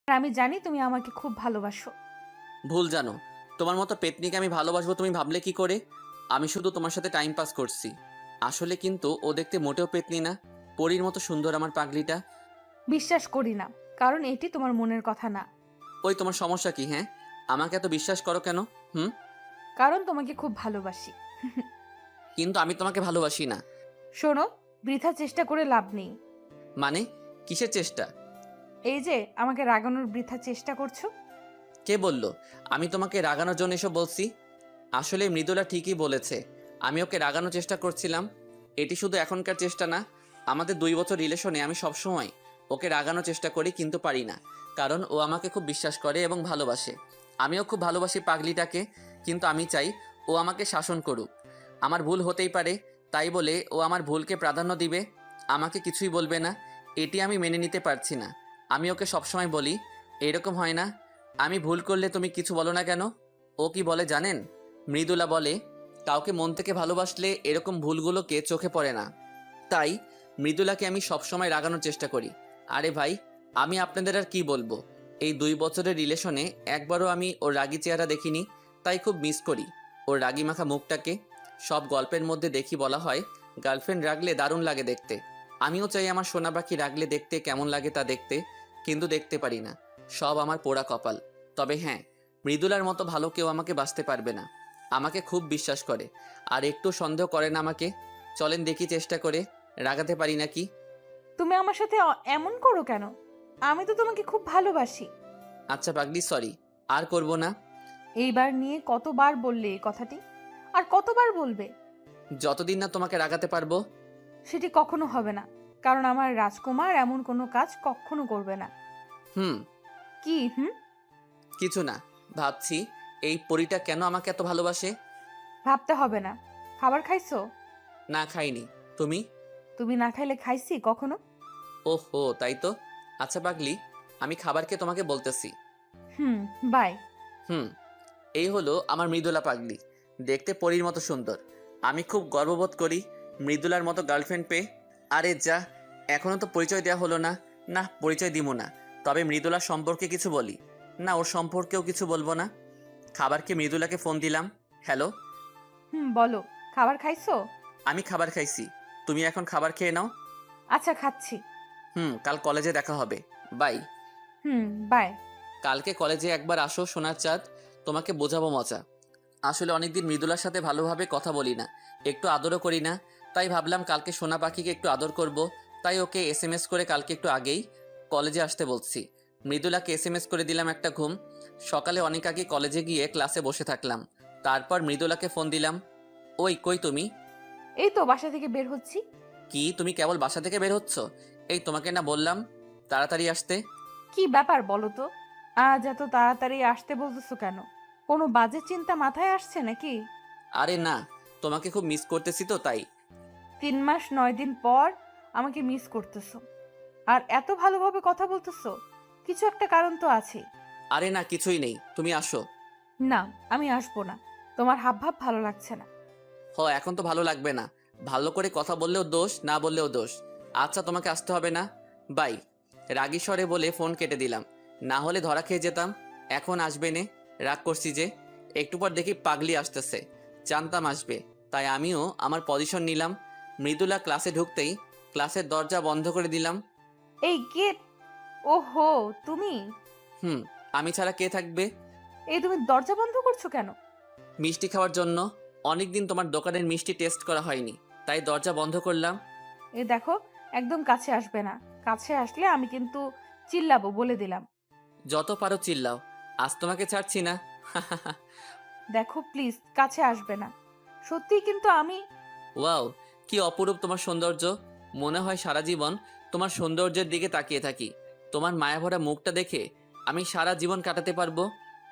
আর আমি জানি তুমি আমাকে খুব ভালোবাসো। ভুল জানো। তোমার মতো পেতনিকে আমি ভালোবাসবো তুমি ভাবলে কি করে? আমি শুধু তোমার সাথে টাইম পাস করছি। আসলে কিন্তু ও দেখতে মোটেও পেতনি না, পরীর মতো সুন্দর আমার পাগলিটা। বিশ্বাস করি না, কারণ এটি তোমার মনের কথা না। ওই তোমার সমস্যা কি? হ্যাঁ, আমাকে এত বিশ্বাস করো কেন? হুম। কারণ তোমাকে খুব ভালোবাসি। কিন্তু আমি তোমাকে ভালোবাসি না। শোনো, বৃথা চেষ্টা করে লাভ নেই। মানে কিসের চেষ্টা? এই যে আমাকে রাগানোর বৃথা চেষ্টা করছো। কে বলল আমি তোমাকে রাগানোর জন্য এসব বলছি? আসলে মৃদুলা ঠিকই বলেছে, আমি ওকে রাগানোর চেষ্টা করছিলাম। এটি শুধু এখনকার চেষ্টা না, আমাদের 2 বছর রিলেশনে আমি সবসময় ওকে রাগানোর চেষ্টা করি, কিন্তু পারি না। কারণ ও আমাকে খুব বিশ্বাস করে এবং ভালোবাসে। আমিও খুব ভালোবাসি পাগলিটাকে, কিন্তু আমি চাই ও আমাকে শাসন করুক। আমার ভুল হতেই পারে, তাই বলে ও আমার ভুলকে প্রাধান্য দিবে, আমাকে কিছুই বলবে না। এটি আমি মেনে নিতে পারছি না। আমি ওকে সবসময় বলি, এরকম হয় না, আমি ভুল করলে তুমি কিছু বলো না কেন? ও কি বলে জানেন? মৃদুলা বলে, কাউকে মন থেকে ভালোবাসলে এরকম ভুলগুলোকে চোখে পড়ে না। তাই মৃদুলাকে আমি সবসময় রাগানোর চেষ্টা করি। আরে ভাই, আমি আপনাদের আর কি বলবো, এই 2 বছরের রিলেশনে একবারও আমি ওর রাগী চেহারা দেখিনি। তাই খুব মিস করি ওর রাগী মাখা মুখটাকে। সব গল্পের মধ্যে দেখি বলা হয় গার্লফ্রেন্ড রাগলে দারুণ লাগে দেখতে। আমিও চাই আমার সোনা পাখি রাগলে দেখতে কেমন লাগে তা দেখতে, কিন্তু দেখতে পারি না। সব আমার পোড়া কপাল। তবে হ্যাঁ, মৃদুলার মতো ভালো কেউ আমাকে বাঁচতে পারবে না। আমাকে খুব বিশ্বাস করে, আর একটু সন্দেহ করেন আমাকে। চলেন দেখি চেষ্টা করে রাগাতে পারি নাকি। তুমি আমার সাথে এমন করো কেন? আমি তো তোমাকে খুব ভালোবাসি। আচ্ছা পাগলি, সরি, আর করব না। এইবার নিয়ে কতবার বললে এই কথাটি, আর কতবার বলবে? যতদিন না তোমাকে রাগাতে পারবো। সেটি কখনো হবে না, কারণ আমার রাজকুমার এমন কোনো কাজ কখনো করবে না। হুম। কি হুম? কিছু না, ভাবছি এই পরীটা কেন আমাকে এত ভালোবাসে। ভাবতে হবে না। খাবার খাইছো? না, খাইনি। তুমি? তুমি না খাইলে খাইছি কখনো? ওহো, তাই তো। আচ্ছা পাগলি, আমি খাবারকে তোমাকে বলতেছি। হুম। বাই। হুম। এই হলো আমার মৃদুলা পাগলি, দেখতে পরীর মতো সুন্দর। আমি খুব গর্ববোধ করি মৃদুলার মতো গার্লফ্রেন্ড পেয়ে। আরে যা, এখনও তো পরিচয় দেওয়া হলো না। না, পরিচয় দিব না। তবে মৃদুলার সম্পর্কে কিছু বলি। না, ওর সম্পর্কেও কিছু বলবো না। খাবারকে মৃদুলাকে ফোন দিলাম। হ্যালো। হুম, বলো। খাবার খাইছো? আমি খাবার খাইছি, তুমি এখন খাবার খেয়ে নাও। আচ্ছা, খাচ্ছি। হুম, কাল কলেজে দেখা হবে। বাই। Hmm, bye. কালকে কলেজে একবার আসো সোনার চাঁদ, তোমাকে বোঝাবো মজা। আসলে অনেকদিন মৃদুলার সাথে ভালোভাবে কথা বলি না, একটু আদরও করি না। তাই ভাবলাম কালকে সোনা পাখিকে একটু আদর করব। তাই ওকে এসএমএস করে কালকে একটু আগেই কলেজে আসতে বলছি। মৃদুলাকে এসএমএস করে দিলাম একটা ঘুম। সকালে অনেক আগে কলেজে গিয়ে ক্লাসে বসে থাকলাম। তারপর মৃদুলাকে ফোন দিলাম। ওই কই তুমি? এই তো বাসা থেকে বের হচ্ছি। কি, তুমি কেবল বাসা থেকে বের হচ্ছ? এই তোমাকে না বললাম তাড়াতাড়ি আসতে? কি ব্যাপার বলো তো? আজ এত তাড়াতাড়ি আসতে বলতেছো কেন? কোনো বাজে চিন্তা মাথায় আসছে নাকি? আরে না, তোমাকে খুব মিস করতেছি তো তাই। 3 মাস 9 দিন পর আমাকে মিস করতেছো, আর এত ভালোভাবে কথা বলতেছো? কিছু একটা কারণ তো আছে। আরে না, কিছুই নেই, তুমি আসো। না, আমি আসবো না। তোমার হাবভাব ভালো লাগছে না। এখন তো ভালো লাগবে না। ভালো করে কথা বললেও দোষ, না বললেও দোষ। আচ্ছা, তোমাকে আসতে হবে না। বাই। রাগী স্বরে বলে ফোন কেটে দিলাম, না হলে ধরা খেয়ে যেতাম। এখন আসবে নে, রাগ করছি যে। একটু পর দেখি পাগলি আসতেছে, জানতাম আসবে, তাই আমিও আমার পজিশন নিলাম। মৃদুলা ক্লাসে ঢুকতেই ক্লাসের দরজা বন্ধ করে দিলাম। এই গেট। ওহো, তুমি? হুম, আমি ছাড়া কে থাকবে? এই তুমি দরজা বন্ধ করছো কেন? মিষ্টি খাওয়ার জন্য। অনেকদিন তোমার দোকানের মিষ্টি টেস্ট করা হয়নি, তাই দরজা বন্ধ করলাম। এই দেখো, একদম কাছে আসবে না। কাছে আসলে আমি কিন্তু চিল্লাবো, বলে দিলাম। যত পারো চিল্লাও, আজ তোমাকে ছাড়ছি না। দেখো প্লিজ, কাছে আসবে না। সত্যি কিন্তু আমি। ওয়াও, কি অপরূপ তোমার সৌন্দর্য। মনে হয় সারা জীবন তোমার সৌন্দর্যের দিকে তাকিয়ে থাকি। তোমার মায়াভরা মুখটা দেখে আমি সারা জীবন কাটাতে পারবো।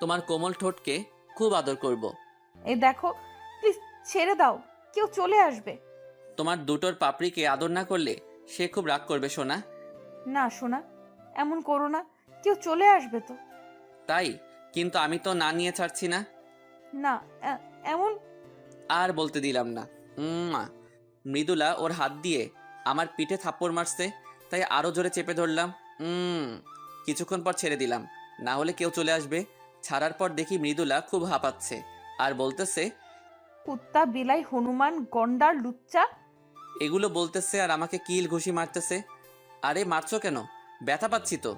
তোমার কোমল ঠোঁটকে খুব আদর করব। এই দেখো, প্লিজ ছেড়ে দাও। কেউ চলে আসবে। তোমার দুটোর পাপড়িকে আদর না করলে সে খুব রাগ করবে সোনা। না সোনা, এমন করো না। কেউ চলে আসবে তো। তাই? কিন্তু আমি তো না নিয়ে ছাড়ছি না। না, এমন। আর বলতে দিলাম না। মৃদুলা ওর হাত দিয়ে আমার পিঠে থাপ্পড় মারছে। তাই আরও জোরে চেপে ধরলাম। কিছুক্ষণ পর ছেড়ে দিলাম, না হলে কেউ চলে আসবে। ছাড়ার পর দেখি মৃদুলা খুব হাঁপাচ্ছে আর বলতেছে, কুত্তা, বিলাই, হনুমান, গন্ডার, লুচ্চা। এগুলো বলতেছে আর আমাকে কিল ঘুষি মারতেছে। আরে মারছো কেন? ব্যথা পাচ্ছি তো।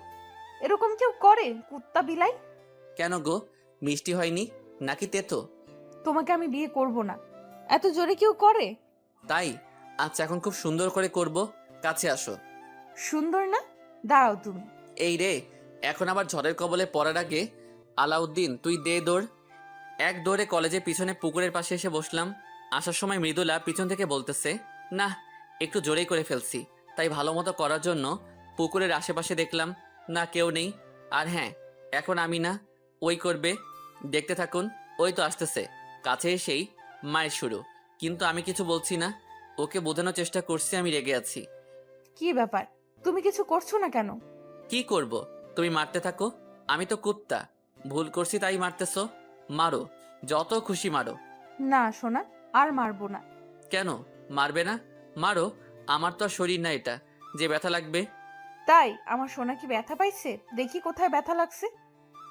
এরকম কেউ করে? কুত্তা, বিলাই। কেন গো, মিষ্টি হয়নি নাকি তেতো? তোমাকে আমি বিয়ে করব না। এত জোরে কেউ করে? তাই? আচ্ছা, এখন খুব সুন্দর করে করব, কাছে আসো। সুন্দর না? দাঁড়াও তুমি। এই রে, এখন আবার ঝড়ের কবলে পড়ার আগে আলাউদ্দিন তুই দে দৌড়। এক দৌড়ে কলেজের পিছনে পুকুরের পাশে এসে বসলাম। আসার সময় মৃদুলা পিছন থেকে বলতেছে, না একটু জোরেই করে ফেলছি। তাই ভালো মতো করার জন্য পুকুরের আশেপাশে দেখলাম, না কেউ নেই। আর হ্যাঁ, এখন আমি না, ওই করবে। দেখতে থাকুন, ওই তো আসতেছে। কাছে এসেই মায়ের শুরু, কিন্তু আমি কিছু বলছি না। ওকে বোঝানোর চেষ্টা করছি আমি রেগে আছি। কি ব্যাপার? তুমি কিছু করছো না কেন? কি করব? তুমি মারতে থাকো, আমি তো কুত্তা। ভুল করছি তাই মারতেছো, মারো, যত খুশি মারো। না সোনা, আর মারবো না। কেন মারবে না? মারো, আমার তো আর শরীর না এটা যে ব্যথা লাগবে। তাই? আমার সোনা কি ব্যথা পাইছে? দেখি কোথায় ব্যথা লাগছে।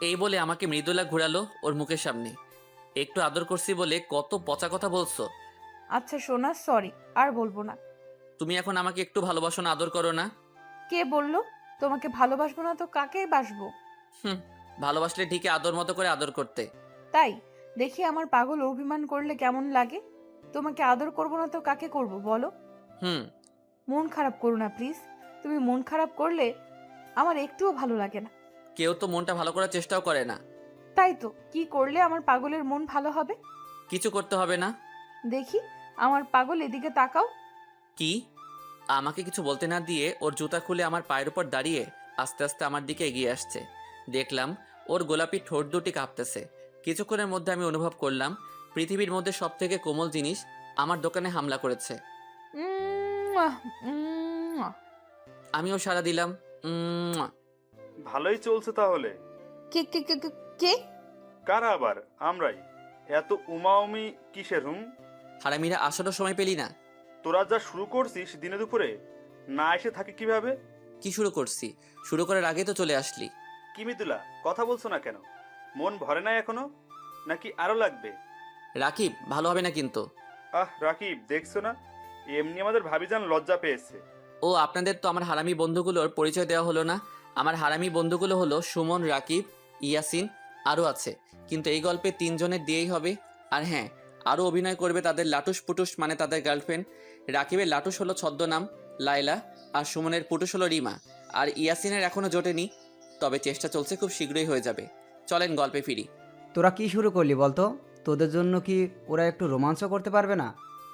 এই বলে আমাকে মৃদুলা ঘোরালো ওর মুখের সামনে। একটু আদর করছি বলে কত পচা কথা বলছো। আচ্ছা সোনা, সরি, আর বলবো না। তুমি এখন আমাকে একটু ভালোবাসো না, আদর করো না? কে বললো? তোমাকে ভালোবাসবো না তো কাকে বাসবো? হুম, ভালোবাসলে ঠিকই আদর মতো করে আদর করতে। তাই? দেখি আমার পাগল অভিমান করলে কেমন লাগে। তোমাকে আদর করবো না তো কাকে করব বলো? হুম। মন খারাপ করো না প্লিজ। তুমি মন খারাপ করলে আমার একটুও ভালো লাগে না। কেউ তো মনটা ভালো করার চেষ্টাও করে না। তাই তো, কি করলে আমার পাগলের মন ভালো হবে? কিছু করতে হবে না। দেখি, আমার পাগল এদিকে তাকাও। কি? আমাকে কিছু বলতে না দিয়ে ওর জুতা খুলে আমার পায়ের উপর দাঁড়িয়ে আস্তে আস্তে আমার দিকে এগিয়ে আসছে। দেখলাম ওর গোলাপি ঠোঁট দুটি কাঁপতেছে। কিছুক্ষণের মধ্যে আমি অনুভব করলাম পৃথিবীর মধ্যে সব থেকে কোমল জিনিস আমার দোকানে হামলা করেছে। উম, উম, আমিও সাড়া দিলাম। উম। ভালোই চলছে তাহলে। কে কে কে কে কে? কারা আবার? আমরাই। এত উমাউমি কিসের হুম? হারামিরা আসারও সময় পেলি না। তোরা যা শুরু করছিস দিনে দুপুরে, না এসে থাকে কিভাবে? কি শুরু করছি? শুরু করার আগে তো চলে আসলি। কি মিতুলা, কথা বলছো না কেন? মন ভরে নাই এখনো, নাকি আরো লাগবে? রাকিব, ভালো হবে না কিন্তু। রাকিব, দেখছো না এমনি আমাদের ভাবিজান লজ্জা পেয়েছে। ও, আপনাদের তো আমার হারামি বন্ধুগুলোর পরিচয় দেওয়া হলো না। আমার হারামি বন্ধুগুলো হলো সুমন, রাকিব, ইয়াসিন, আরও আছে। কিন্তু এই গল্পে তিনজনের দিয়েই হবে। আর হ্যাঁ, আরও অভিনয় করবে তাদের লাটুস পুটুস, মানে তাদের গার্লফ্রেন্ড। রাকিবের লাটুস হলো ছদ্মনাম লায়লা, আর সুমনের পুটুস হলো রিমা, আর ইয়াসিনের এখনও জোটেনি, তবে চেষ্টা চলছে, খুব শীঘ্রই হয়ে যাবে। চলেন গল্পে ফিরি। তোরা কি শুরু করলি বলতো? তোদের জন্য কি ওরা একটু রোমাঞ্চ করতে পারবে না?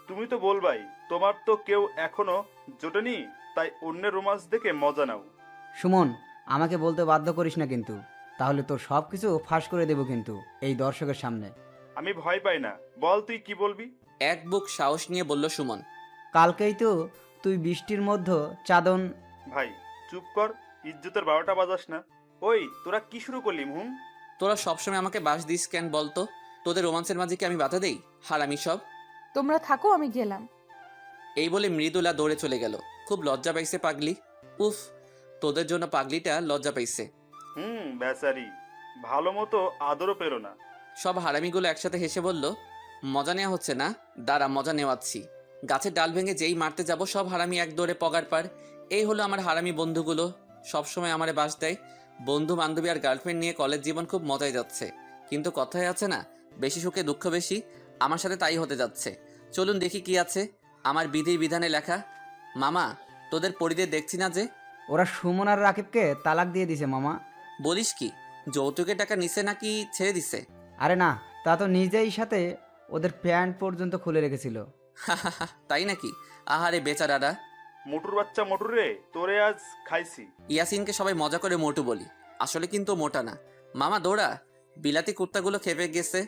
তুমি তো বলবাই, তোমার তো কেউ এখনো জোটেনি, তাই অন্যের রোমান্স দেখে মজা নাও। সুমন, আমাকে বলতে বাধ্য করিস না কিন্তু, তাহলে তোর সব কিছু ফাঁস করে দেবো কিন্তু এই দর্শকের সামনে। আমি ভয় পাই না, বল তুই কি বলবি? এক বুক সাহস নিয়ে বলল সুমন। কালকেই তো তুই বৃষ্টির মধ্যে চাদন। ভাই চুপ কর, ইজ্জতের 12টা বাজাস না। ওই তোরা কি শুরু করলি হুম? তোরা সবসময় আমাকে বাস দিস কেন বলতো? তোদের রোমান্সের মাঝে কি আমি বাধা দেই? হারামি সব। তোমরা থাকো, আমি গেলাম। এই বলে মৃদুলা দৌড়ে চলে গেল। খুব লজ্জা পাইছে পাগলি। উফ, তোদের জন্য পাগলিটা লজ্জা পাইছে। বেচারি, ভালো মতো আদরও পেলো না। সব হারামিগুলো একসাথে হেসে বলল, মজা নেওয়া হচ্ছে না, দাঁড়া মজা নেওয়াচ্ছি। গাছের ডাল ভেঙে যেই মারতে যাব সব হারামি এক দৌড়ে পগার পার। এই হলো আমার হারামি বন্ধুগুলো, সবসময় আমারে বাস দেয়। বন্ধু বান্ধবী আর গার্লফ্রেন্ড নিয়ে কলেজ জীবন খুব মজায় যাচ্ছে। কিন্তু কথায় আছে না, বেশি সুখে দুঃখ বেশি। আমার সাথে তাই হতে যাচ্ছে। চলুন দেখি কি আছে আমার বিধির বিধানে লেখা। মামা, তোদের পরিদের দেখছি না যে? ওরা সুমন আর রাকিবকে তালাক দিয়ে দিছে মামা। বলিস কি? যৌতুকের টাকা নিছে নাকি ছেড়ে দিছে? আরে না, তা তো নিজেই সাথে ওদের প্যান্ট পর্যন্ত খুলে রেখেছিল। তাই নাকি? আহারে বেচারারা। মোটুর বাচ্চা মোটুর রে, তোরে আজ খাইছি। ইয়াসিনকে সবাই মজা করে মোটু বলি, আসলে কিন্তু মোটা না। মামা দৌড়া, বিলাতি কুত্তাগুলো খেপে গেছে।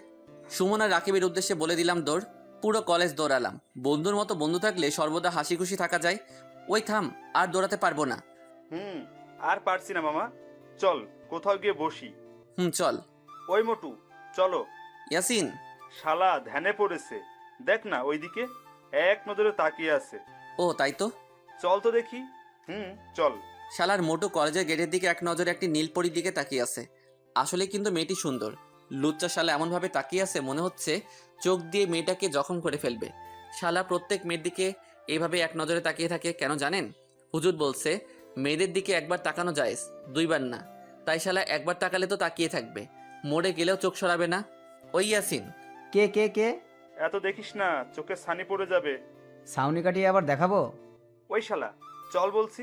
সুমন আর রাকিবের উদ্দেশ্যে বলে দিলাম দৌড়। পুরো কলেজ দৌড়ালাম। বন্ধুর মতো বন্ধু থাকলে সর্বদা হাসি খুশি থাকা যায়। ওই থাম, আর দৌড়াতে পারবো না। আর পারছি না মামা, চল কোথাও গিয়ে বসি। চল। ওই মোটু, চলো। ইয়াসিন। শালা ধ্যানে পড়েছে, দেখ না ওইদিকে এক নজরে তাকিয়ে আছে। ও তাই তো। চল তো দেখি। চল। শালার মোটু কলেজের গেটের দিকে এক নজরে একটি নীলপরির দিকে তাকিয়ে আছে। আসলে কিন্তু মেয়েটি সুন্দর। লুচ্চা শালা এমনভাবে তাকিয়ে আছে মনে হচ্ছে চোখ দিয়ে মেয়েটাকে জখম করে ফেলবে। শালা প্রত্যেক মেয়ের দিকে এইভাবে এক নজরে তাকিয়ে থাকে কেন জানেন? হুজুর বলছে মেয়েদের দিকে একবার তাকানো জায়েজ, দুইবার না। তাই শালা একবার তাকালে তো তাকিয়ে থাকবে, মরে গেলেও চোখ সরাবে না। ওই ইয়াসিন। কে কে কে? এত দেখিস না, চোখে ছানি পড়ে যাবে। ছাউনি কাটিয়ে আবার দেখাবো? ওই শালা, চল বলছি।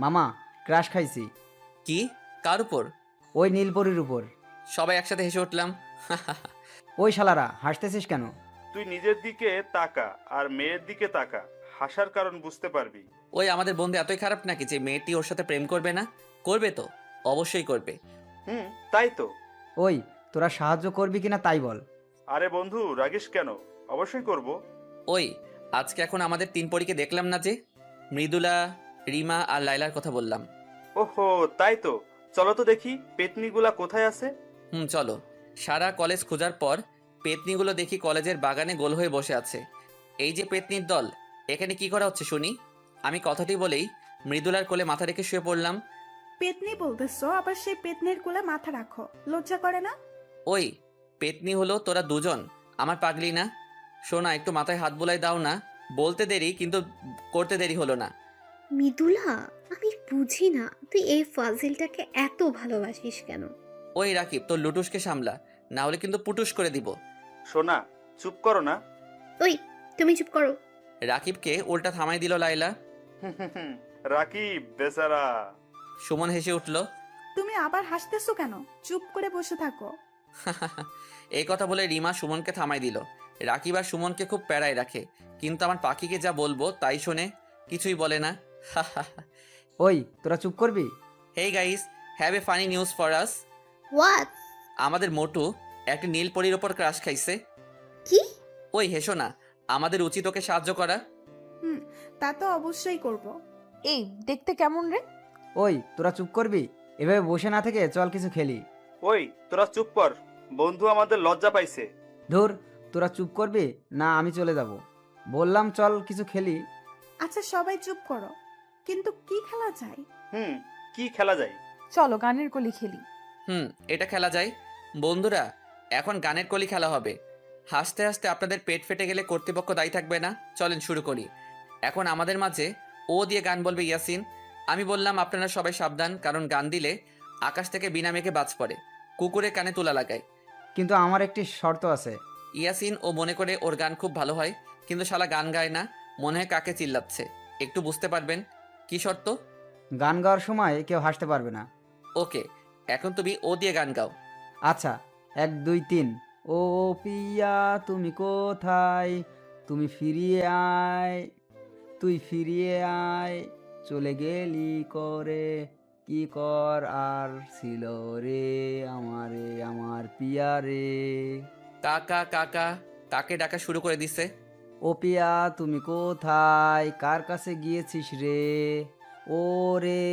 মামা, ক্রাশ খাইছি। কি? কার উপর? ওই নীলপরির উপর। সবাই একসাথে হেসে উঠলাম। ওই শালারা হাসতেছিস কেন? তুই নিজের দিকে তাকা আর মেয়ের দিকে তাকা, হাসার কারণ বুঝতে পারবি। ওই আমাদের বন্ধু এতই খারাপ নাকি যে মেয়েটি ওর সাথে প্রেম করবে না? করবে তো, অবশ্যই করবে। তাই তো। ওই, তোরা সাহায্য করবি কিনা তাই বল। আরে বন্ধু, রাগিস কেন? অবশ্যই করব। ওই আজকে এখন আমাদের 3 পরীকে দেখলাম না যে? মৃদুলা, রিমা আর লাইলার কথা বললাম। ওহো, তাই তো। চলো তো দেখি পেতনিগুলা কোথায় আছে। চলো। সারা কলেজ খোঁজার পর পেতনিগুলো দেখি কলেজের বাগানে গোল হয়ে বসে আছে। এই যে পেতনির দল, এখানে কি করা হচ্ছে শুনি? আমি কথাটি বলেই মৃদুলার কোলে মাথা রেখে শুয়ে পড়লাম। পেতনি বলতেছো, আবার সেই পেতনির কোলে মাথা রাখো, লজ্জা করে না? ওই পেতনি হলো তোরা দুজন, আমার পাগলি না? শোনা, একটু মাথায় হাত বুলাই দাও না। বলতে দেরি কিন্তু করতে দেরি হলো না। মৃদুলা, আমি বুঝি না তুই এই ফাজিলটাকে এত ভালোবাসিস কেন? ওই রাকিব, তোর লুটুসকে সামলা, না হলে কিন্তু পুটুস করে দিব। সোনা, চুপ করো না। ওই, তুমি চুপ করো। রাকিবকে উল্টা থামাই দিল লাইলা। রাকিব বেচারা। সুমন হেসে উঠল। তুমি আবার হাসতেছো কেন? চুপ করে বসে থাকো। এই কথা বলে রিমা সুমনকে থামাই দিল। রাকিব আর সুমনকে খুব প্যারায় রাখে, কিন্তু আমার পাখিকে যা বলবো তাই শোনে, কিছুই বলে না। ওই, তোরা চুপ করবি? Hey guys, have a funny news for us. What? আমাদের মোটু একটা নীল পরীর ওপর ক্রাশ খাইছে। কি? ওই হেসো না, আমাদের উচিত ওকে সাহায্য করা। তা তো অবশ্যই করব। এই দেখতে কেমন রে? ওই, তোরা চুপ করবি? এভাবে বসে না থেকে চল কিছু খেলি। ওই তোরা চুপ কর, বন্ধু আমাদের লজ্জা পাইছে। ধুর, তোরা চুপ করবি না আমি চলে যাব? বললাম চল কিছু খেলি। আচ্ছা সবাই চুপ করো, কিন্তু কি খেলা যায়? কি খেলা যায়? চলো গানের কলি খেলি। এটা খেলা যায়। বন্ধুরা, এখন গানের কলি খেলা হবে। হাসতে হাসতে আপনাদের পেট ফেটে গেলে কর্তৃপক্ষ দায়ী থাকবে না। চলেন শুরু করি। এখন আমাদের মাঝে ও দিয়ে গান বলবে ইয়াসিন। আমি বললাম আপনারা সবাই সাবধান, কারণ গান দিলে আকাশ থেকে বিনা মেঘে বাজ পড়ে, কুকুরের কানে তুলা লাগায়। কিন্তু আমার একটি শর্ত আছে। ইয়াসিন ও মনে করে ওর গান খুব ভালো হয়, কিন্তু শালা গান গায় না, মনে হয় কাকে চিল্লাচ্ছে। একটু বুঝতে পারবেন। কি শর্ত? গান গাওয়ার সময় কেউ হাসতে পারবে না। ওকে, এখন তুমি ও দিয়ে গান গাও। আচ্ছা, 1 2 3। ও পিয়া তুমি কোথায়, তুমি ফিরিয়ে আয়, তুই ফিরিয়ে আয়, চলে গেলি করে, কি কর আর ছিল রে আমারে আমার পিয়া রে। কাকা কাকা, কাকে ডাকা শুরু করে দিছে। ও পিয়া তুমি কোথায়, কার কাছে গিয়েছিস রে, ও রে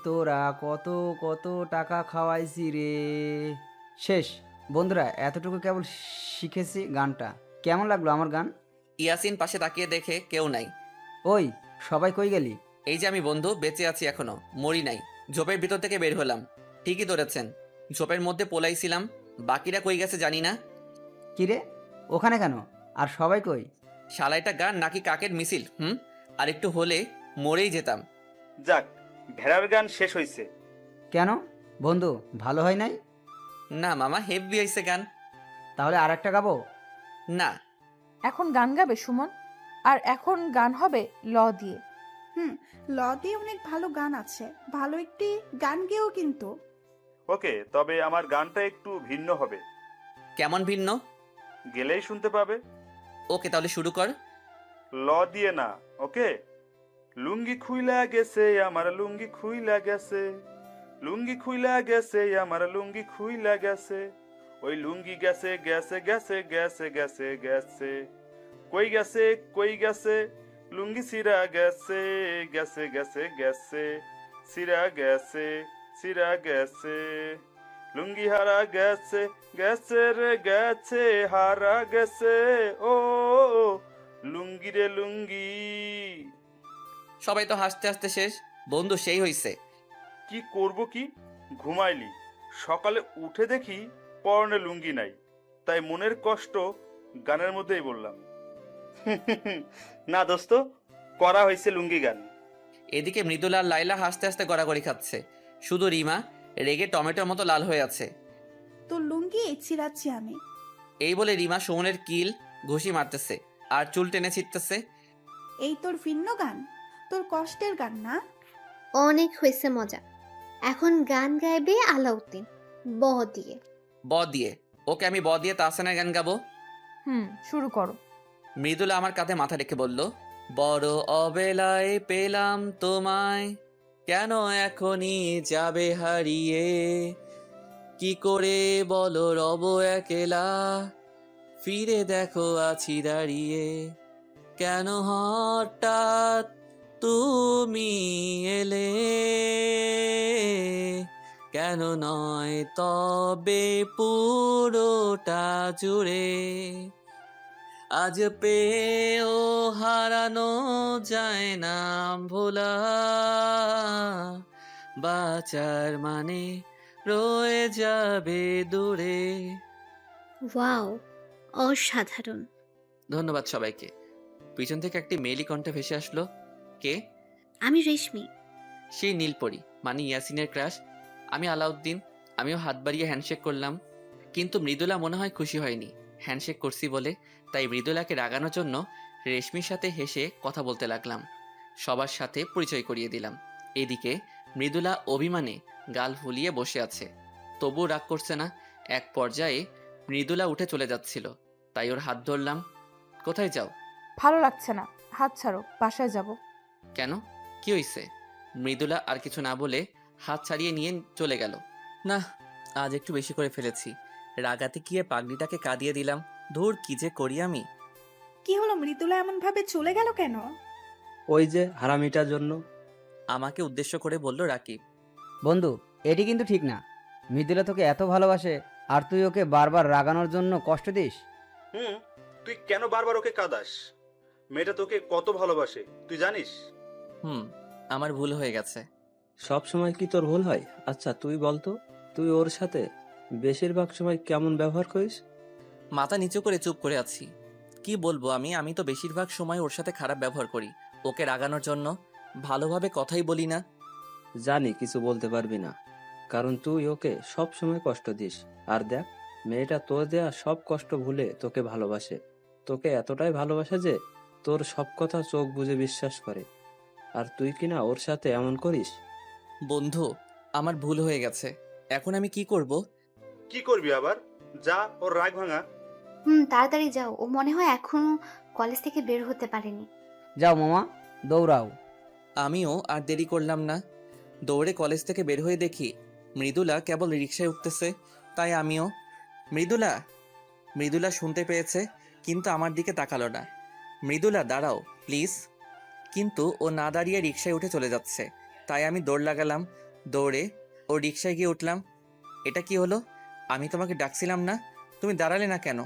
তোরা কত কত টাকা খাওয়াইছি রে। শেষ। বন্ধুরা, এতটুকু কেবল শিখেছি গানটা। কেমন লাগলো আমার গান? ইয়াসিন পাশে তাকিয়ে দেখে কেউ নাই। ওই, সবাই কই গেলি? এই যে আমি বন্ধু, বেঁচে আছি এখনো, মরি নাই। ঝোপের ভিতর থেকে বের হলাম। ঠিকই ধরেছেন, ঝোপের মধ্যে পোলাইছিলাম। বাকিরা কই গেছে জানি না। কিরে, ওখানে কেন? আর সবাই কই? শালাইটা গান নাকি কাকের মিছিল? আর একটু হলে মরেই যেতাম। যাক, ভেড়ার গান শেষ হইছে। কেন বন্ধু, ভালো হয় নাই? না মামা, হেভি হয়েছে গান। তাহলে আর একটা গাবো? না। এখন গান গাবে সুমন, আর এখন গান হবে ল দিয়ে। ল দিয়ে অনেক ভালো গান আছে, ভালো একটি গান গেও কিন্তু। ওকে, তবে আমার গানটা একটু ভিন্ন হবে। কেমন ভিন্ন? গেলেই শুনতে পাবে। ওকে, তাহলে শুরু কর। ল দিয়ে না, ওকে? লুঙ্গি খুইলা গেছে আমার, লুঙ্গি খুইলা গেছে, লুঙ্গি খুইলা গেছে আমার, লুঙ্গি খুইলা গেছে, ওই লুঙ্গি গেছে গেছে গেছে গেছে গেছে গেছে, কই গেছে কই গেছে, লুঙ্গি সিরা গেছে গেছে গেছে গেছে, সিরা গেছে সিরা গেছে, লুঙ্গি হারা গেছে গেছে রে গেছে, হারা গেছে ও লুঙ্গি রে লুঙ্গি। সবাই তো হাসতে হাসতে শেষ। বন্ধু সেই হইছে। কি করব কি, ঘুমাইলি, সকালে উঠে দেখি পরনে লুঙ্গি নাই, তাই মনের কষ্ট গানের মধ্যেই বললাম। না দোস্ত, করা হয়েছে লুঙ্গি গান। এদিকে মৃদুলা আর লাইলা হাসতে হাসতে গড়াগড়ি খাচ্ছে, শুধু রিমা রেগে টমেটোর মতো লাল হয়ে আছে। তোর লুঙ্গি ছিঁড়াচ্ছি আমি। এই বলে রিমা সুমনের কিল ঘুষি মারতেছে আর চুল টেনে ছিটতেছে। এই তোর ভিন্ন গান, তোর কষ্টের গান না? অনেক হয়েছে মজা। এখন গান গাইবে আলাউদ্দিন ব দিয়ে। ব দিয়ে? ওকে আমি ব দিয়ে তাহসানের গান গাবো। শুরু করো। মৃদুলা আমার কাঁধে মাথা রেখে বলল, বড় অবেলায় পেলাম তোমায়, কেন এখনই যাবে হারিয়ে, কি করে বলো রব একেলা, ফিরে দেখো আছি দাঁড়িয়ে, কেন হঠাৎ তুমি এলে, কেন নয় তবে পুরোটা জুড়ে, আজ পেয়েও হারানো যায় না ভোলা, বাঁচার মানে রয়ে যাবে দূরে। ওয়াও, অসাধারণ। ধন্যবাদ সবাইকে। পিছন থেকে একটি মেয়েলি কণ্ঠে ভেসে আসলো। কে? আমি রেশমি। সেই নীলপরি, মানে ইয়াসিনের ক্রাশ। আমি আলাউদ্দিন। আমিও হাত বাড়িয়ে হ্যান্ডশেক করলাম, কিন্তু মৃদুলা মনে হয় খুশি হয়নি হ্যান্ডশেক করছি বলে। তাই মৃদুলাকে রাগানোর জন্য রেশমির সাথে হেসে কথা বলতে লাগলাম, সবার সাথে পরিচয় করিয়ে দিলাম। এদিকে মৃদুলা অভিমানে গাল ফুলিয়ে বসে আছে, তবুও রাগ করছে না। এক পর্যায়ে মৃদুলা উঠে চলে যাচ্ছিল, তাই ওর হাত ধরলাম। কোথায় যাও? ভালো লাগছে না, হাত ছাড়ো, বাসায় যাব। কেন, কি হইছে? মৃদুলা আর কিছু না বলে হাত ছাড়িয়ে নিয়ে চলে গেল। না, আজ একটু বেশি করে ফেলেছি। রাগাতে গিয়ে পাগড়িটাকে কাঁদিয়ে দিলাম। ধুর, কি যে করি আমি। কি হলো, মৃদুলা এমন ভাবে চলে গেল কেন? ওই যে হারামিটার জন্য। আমাকে উদ্দেশ্য করে বলল রাকিব। বন্ধু, এটি কিন্তু ঠিক না। মৃদুলা তোকে এত ভালোবাসে আর তুই ওকে বারবার রাগানোর জন্য কষ্ট দিস। তুই কেন বারবার ওকে কাঁদাস? মেয়েটা তোকে কত ভালোবাসে তুই জানিস? আমার ভুল হয়ে গেছে। সব সময় কি তোর ভুল হয়? আচ্ছা তুই বলতো, তুই ওর সাথে বেশিরভাগ সময় কেমন ব্যবহার করিস? মাথা নিচু করে চুপ করে আছি। কি বলবো আমি তো বেশিরভাগ সময় ওর সাথে খারাপ ব্যবহার করি, ওকে রাগানোর জন্য। ভালোভাবে কথাই বলি না। জানি কিছু বলতে পারবি না, কারণ তুই ওকে সব সময় কষ্ট দিস। আর দেখ, মেয়েটা তোর দেয়া সব কষ্ট ভুলে তোকে ভালোবাসে। তোকে এতটাই ভালোবাসে যে তোর সব কথা চোখ বুজে বিশ্বাস করে। আর তুই কিনা ওর সাথে এমন করিস? বন্ধু, আমার ভুল হয়ে গেছে। এখন আমি কি করব? কি করবি আবার? যা, ওর রাগ ভাঙা। তাড়াতাড়ি যাও, ও মনে হয় এখনো কলেজ থেকে বের হতে পারেনি। যাও মামা, দৌড়াও। আমিও আর দেরি করলাম না। দৌড়ে কলেজ থেকে বের হয়ে দেখি মৃদুলা কেবল রিকশায় উঠতেছে। তাই আমিও। মৃদুলা! মৃদুলা শুনতে পেয়েছে, কিন্তু আমার দিকে তাকালো না। মৃদুলা, দাঁড়াও প্লিজ। কিন্তু ও না দাঁড়িয়ে রিকশায় উঠে চলে যাচ্ছে। তাই আমি দৌড় লাগালাম। দৌড়ে ও রিকশায় গিয়ে উঠলাম। এটা কি হলো? আমি তোমাকে ডাকছিলাম না, তুমি দাঁড়ালে না কেন?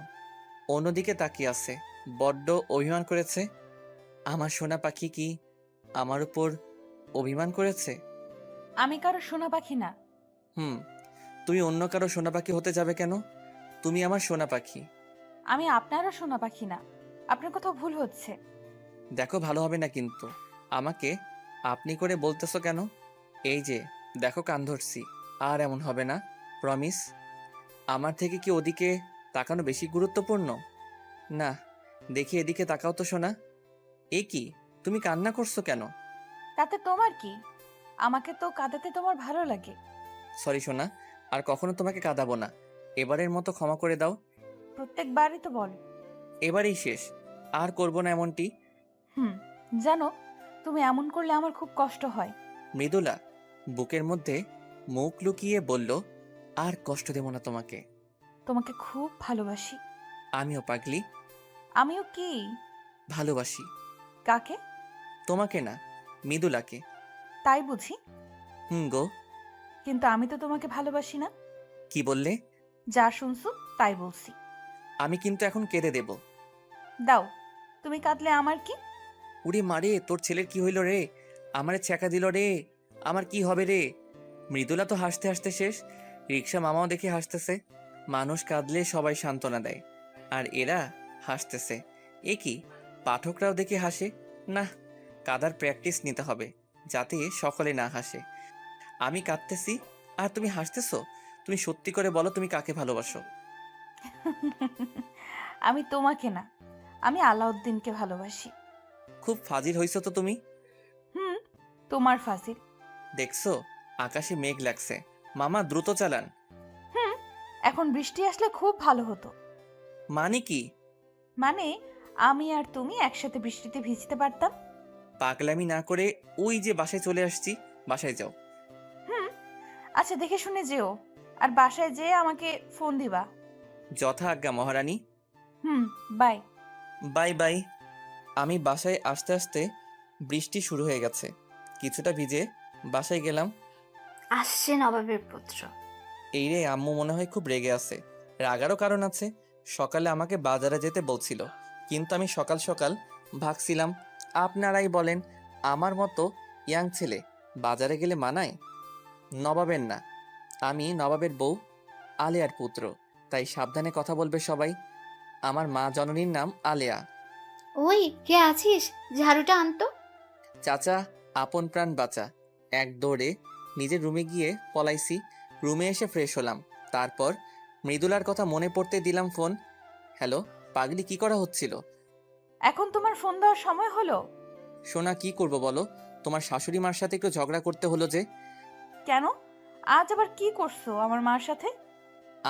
অন্যদিকে তাকিয়ে আছে, বড্ড অভিমান করেছে। আমার সোনা পাখি কি আমার উপর অভিমান করেছে? আমি কারো সোনা পাখি না। তুমি অন্য কারো সোনা পাখি হতে যাবে কেন? তুমি আমার সোনা পাখি। আমি আপনারও সোনা পাখি না, আপনার কোথাও ভুল হচ্ছে। দেখো, ভালো হবে না কিন্তু। আমাকে আপনি করে বলতেছো কেন? এই যে দেখো, কান ধরছি। আর এমন হবে না, প্রমিস। আমার থেকে কি ওদিকে তাকানো বেশি গুরুত্বপূর্ণ? না, দেখি এদিকে তাকাও তো সোনা। এ কি, তুমি কান্না করছো কেন? তাতে তোমার কি? আমাকে তো কাঁদাতে তোমার ভালো লাগে। সরি সোনা, আর কখনো তোমাকে কাঁদাবো না। এবারের মতো ক্ষমা করে দাও। প্রত্যেকবারই তো বলো। এবারেই শেষ, আর করবো না এমনটি। জানো, তুমি এমন করলে আমার খুব কষ্ট হয়। মৃদুলা বুকের মধ্যে মুখ লুকিয়ে বলল, আর কষ্ট দেব না তোমাকে। তোমাকে খুব ভালোবাসি। আমিও পাগলি। আমিও কি? ভালোবাসি। কাকে? তোমাকে না, মৃদুলাকে। তাই বুঝি? গো। কিন্তু আমি তো তোমাকে ভালোবাসি না। কি বললে? যা শুনছো তাই বলছি। আমি কিন্তু এখন কেঁদে দেব। দাও, তুমি কাঁদলে আমার কি? উড়ি মারে, তোর ছেলের কি হইল রে? আমারে ছ্যাঁকা দিল রে, আমার কি হবে রে? মৃদুলা তো হাসতে হাসতে শেষ, রিক্সা মামাও দেখে হাসতেছে। মানুষ কাঁদলে সবাই সান্ত্বনা দেয়, আর এরা হাসতেছে। এ কি, পাঠকরাও দেখে হাসে? না, কাদার প্র্যাকটিস নিতে হবে যাতে সকলে না হাসে। আমি কাঁদতেছি আর তুমি হাসতেছো? তুমি সত্যি করে বলো, তুমি কাকে ভালোবাসো? আমি তোমাকে না, আমি আলাউদ্দিনকে ভালোবাসি। খুব ফাজিল হইছো তো তুমি। হুম, তোমার ফাজিল। দেখছো, আকাশে মেঘ লাগছে, মামা দ্রুত চালান। হুম, এখন বৃষ্টি আসলে খুব ভালো হতো। মানে কি? মানে আমি আর তুমি একসাথে বৃষ্টিতে ভিজতে পারতাম। পাগলামি না করে ওই যে বাসায় চলে আসছি, বাসায় যাও। হুম, আচ্ছা দেখে শুনে যেও, আর বাসায় যেয়ে আমাকে ফোন দিবা। যথা আজ্ঞা মহারানী। হুম, বাই। Bye bye. আমি বাসায় আসতে আসতে বৃষ্টি শুরু হয়ে গেছে। কিছুটা ভিজে বাসায় গেলাম। আসছে নবাবের পুত্র। এই রে, আম্মু মনে হয় খুব রেগে আছে। রাগারও কারণ আছে, সকালে আমাকে বাজারে যেতে বলছিল, কিন্তু আমি সকাল সকাল ভাগছিলাম। আপনারাই বলেন, আমার মতো ইয়াং ছেলে বাজারে গেলে মানায়? নবাবের না, আমি নবাবের বউ আলেয়ার পুত্র, তাই সাবধানে কথা বলবে সবাই। আমার মা জননীর নাম আলেয়া। ওই কে আছিস, ঝাড়ুটা আনতো। চাচা, আপন প্রাণ বাঁচা। এক দৌড়ে নিজের রুমে গিয়ে পলাইছি। রুমে এসে ফ্রেশ হলাম, তারপর মৃদুলার কথা মনে পড়তে দিলাম ফোন। হ্যালো পাগলি, কি করা হচ্ছিল? এখন তোমার ফোন দেওয়ার সময় হলো? সোনা, কি করব বলো? তোমার শাশুড়ি মার সাথে একটু ঝগড়া করতে হলো যে। কেন? আজ আবার কি করছো আমার মার সাথে?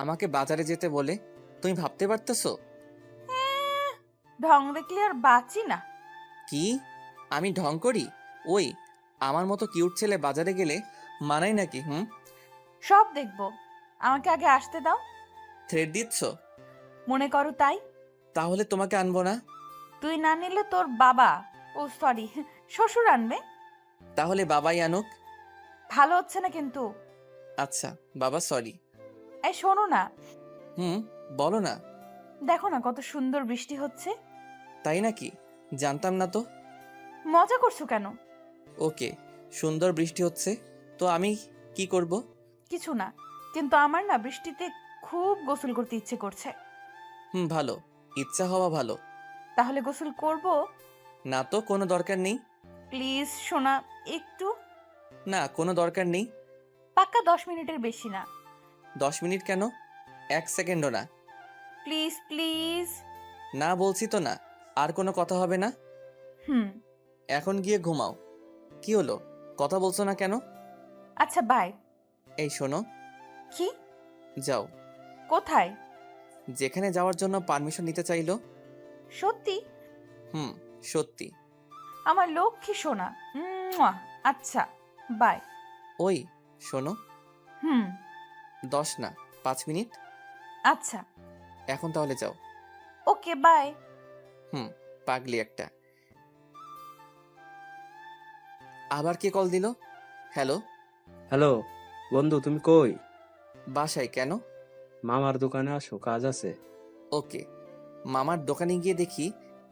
আমাকে বাজারে যেতে বলে। তুমি ভাবতে পারতেছো? ঢং দেখলে আর বাঁচি না। কি, আমি ঢং করি? ওই, আমার মতো কিউট ছেলে বাজারে গেলে মানাই নাকি? সব দেখবো, আমাকে আগে আসতে দাও। থ্রেড দিচ্ছ? মনে করো তাই। তাহলে তোমাকে আনবো না। তুই না নিলে তোর বাবা, ও সরি, শ্বশুর আনবে। তাহলে বাবাই আনুক। ভালো হচ্ছে না কিন্তু। আচ্ছা বাবা, সরি। এই শোনো না, বলো না। দেখো না কত সুন্দর বৃষ্টি হচ্ছে। তাই নাকি? জানতাম না তো। মজা করছো কেন? ওকে, সুন্দর বৃষ্টি হচ্ছে, তো আমি কি করব? কিছু না, কিন্তু আমার না বৃষ্টিতে খুব গোসল করতে ইচ্ছে করছে। ভালো, ইচ্ছা হওয়া ভালো। তাহলে গোসল করব? না তো, কোনো দরকার নেই। প্লিজ সোনা, একটু। না, কোনো দরকার নেই। পাক্কা 10 মিনিটের বেশি না। 10 মিনিট কেন? 1 সেকেন্ডও না। Please please. না বলছি তো না, আর কোনো কথা হবে না। হুম, এখন গিয়ে ঘুমাও। কি হলো, কথা বলছো না কেন? আচ্ছা বাই। এই শোনো। কি? যাও। কোথায়? যেখানে যাওয়ার জন্য পারমিশন নিতে চাইলো। সত্যি? সত্যি। আমার লক্ষ্মী সোনা। মুয়া। আচ্ছা বাই। ওই শোনো, হুম, 10 না, 5 মিনিট। আচ্ছা। এখন তাহলে যাও। Okay bye. পাগলি একটা। আবার কে কল দিল? হ্যালো। হ্যালো বন্ধু, তুমি কই? বাসায়। কেন? মামার দোকানে আসো, কাজ আছে। ওকে। মামার দোকানে গিয়ে দেখি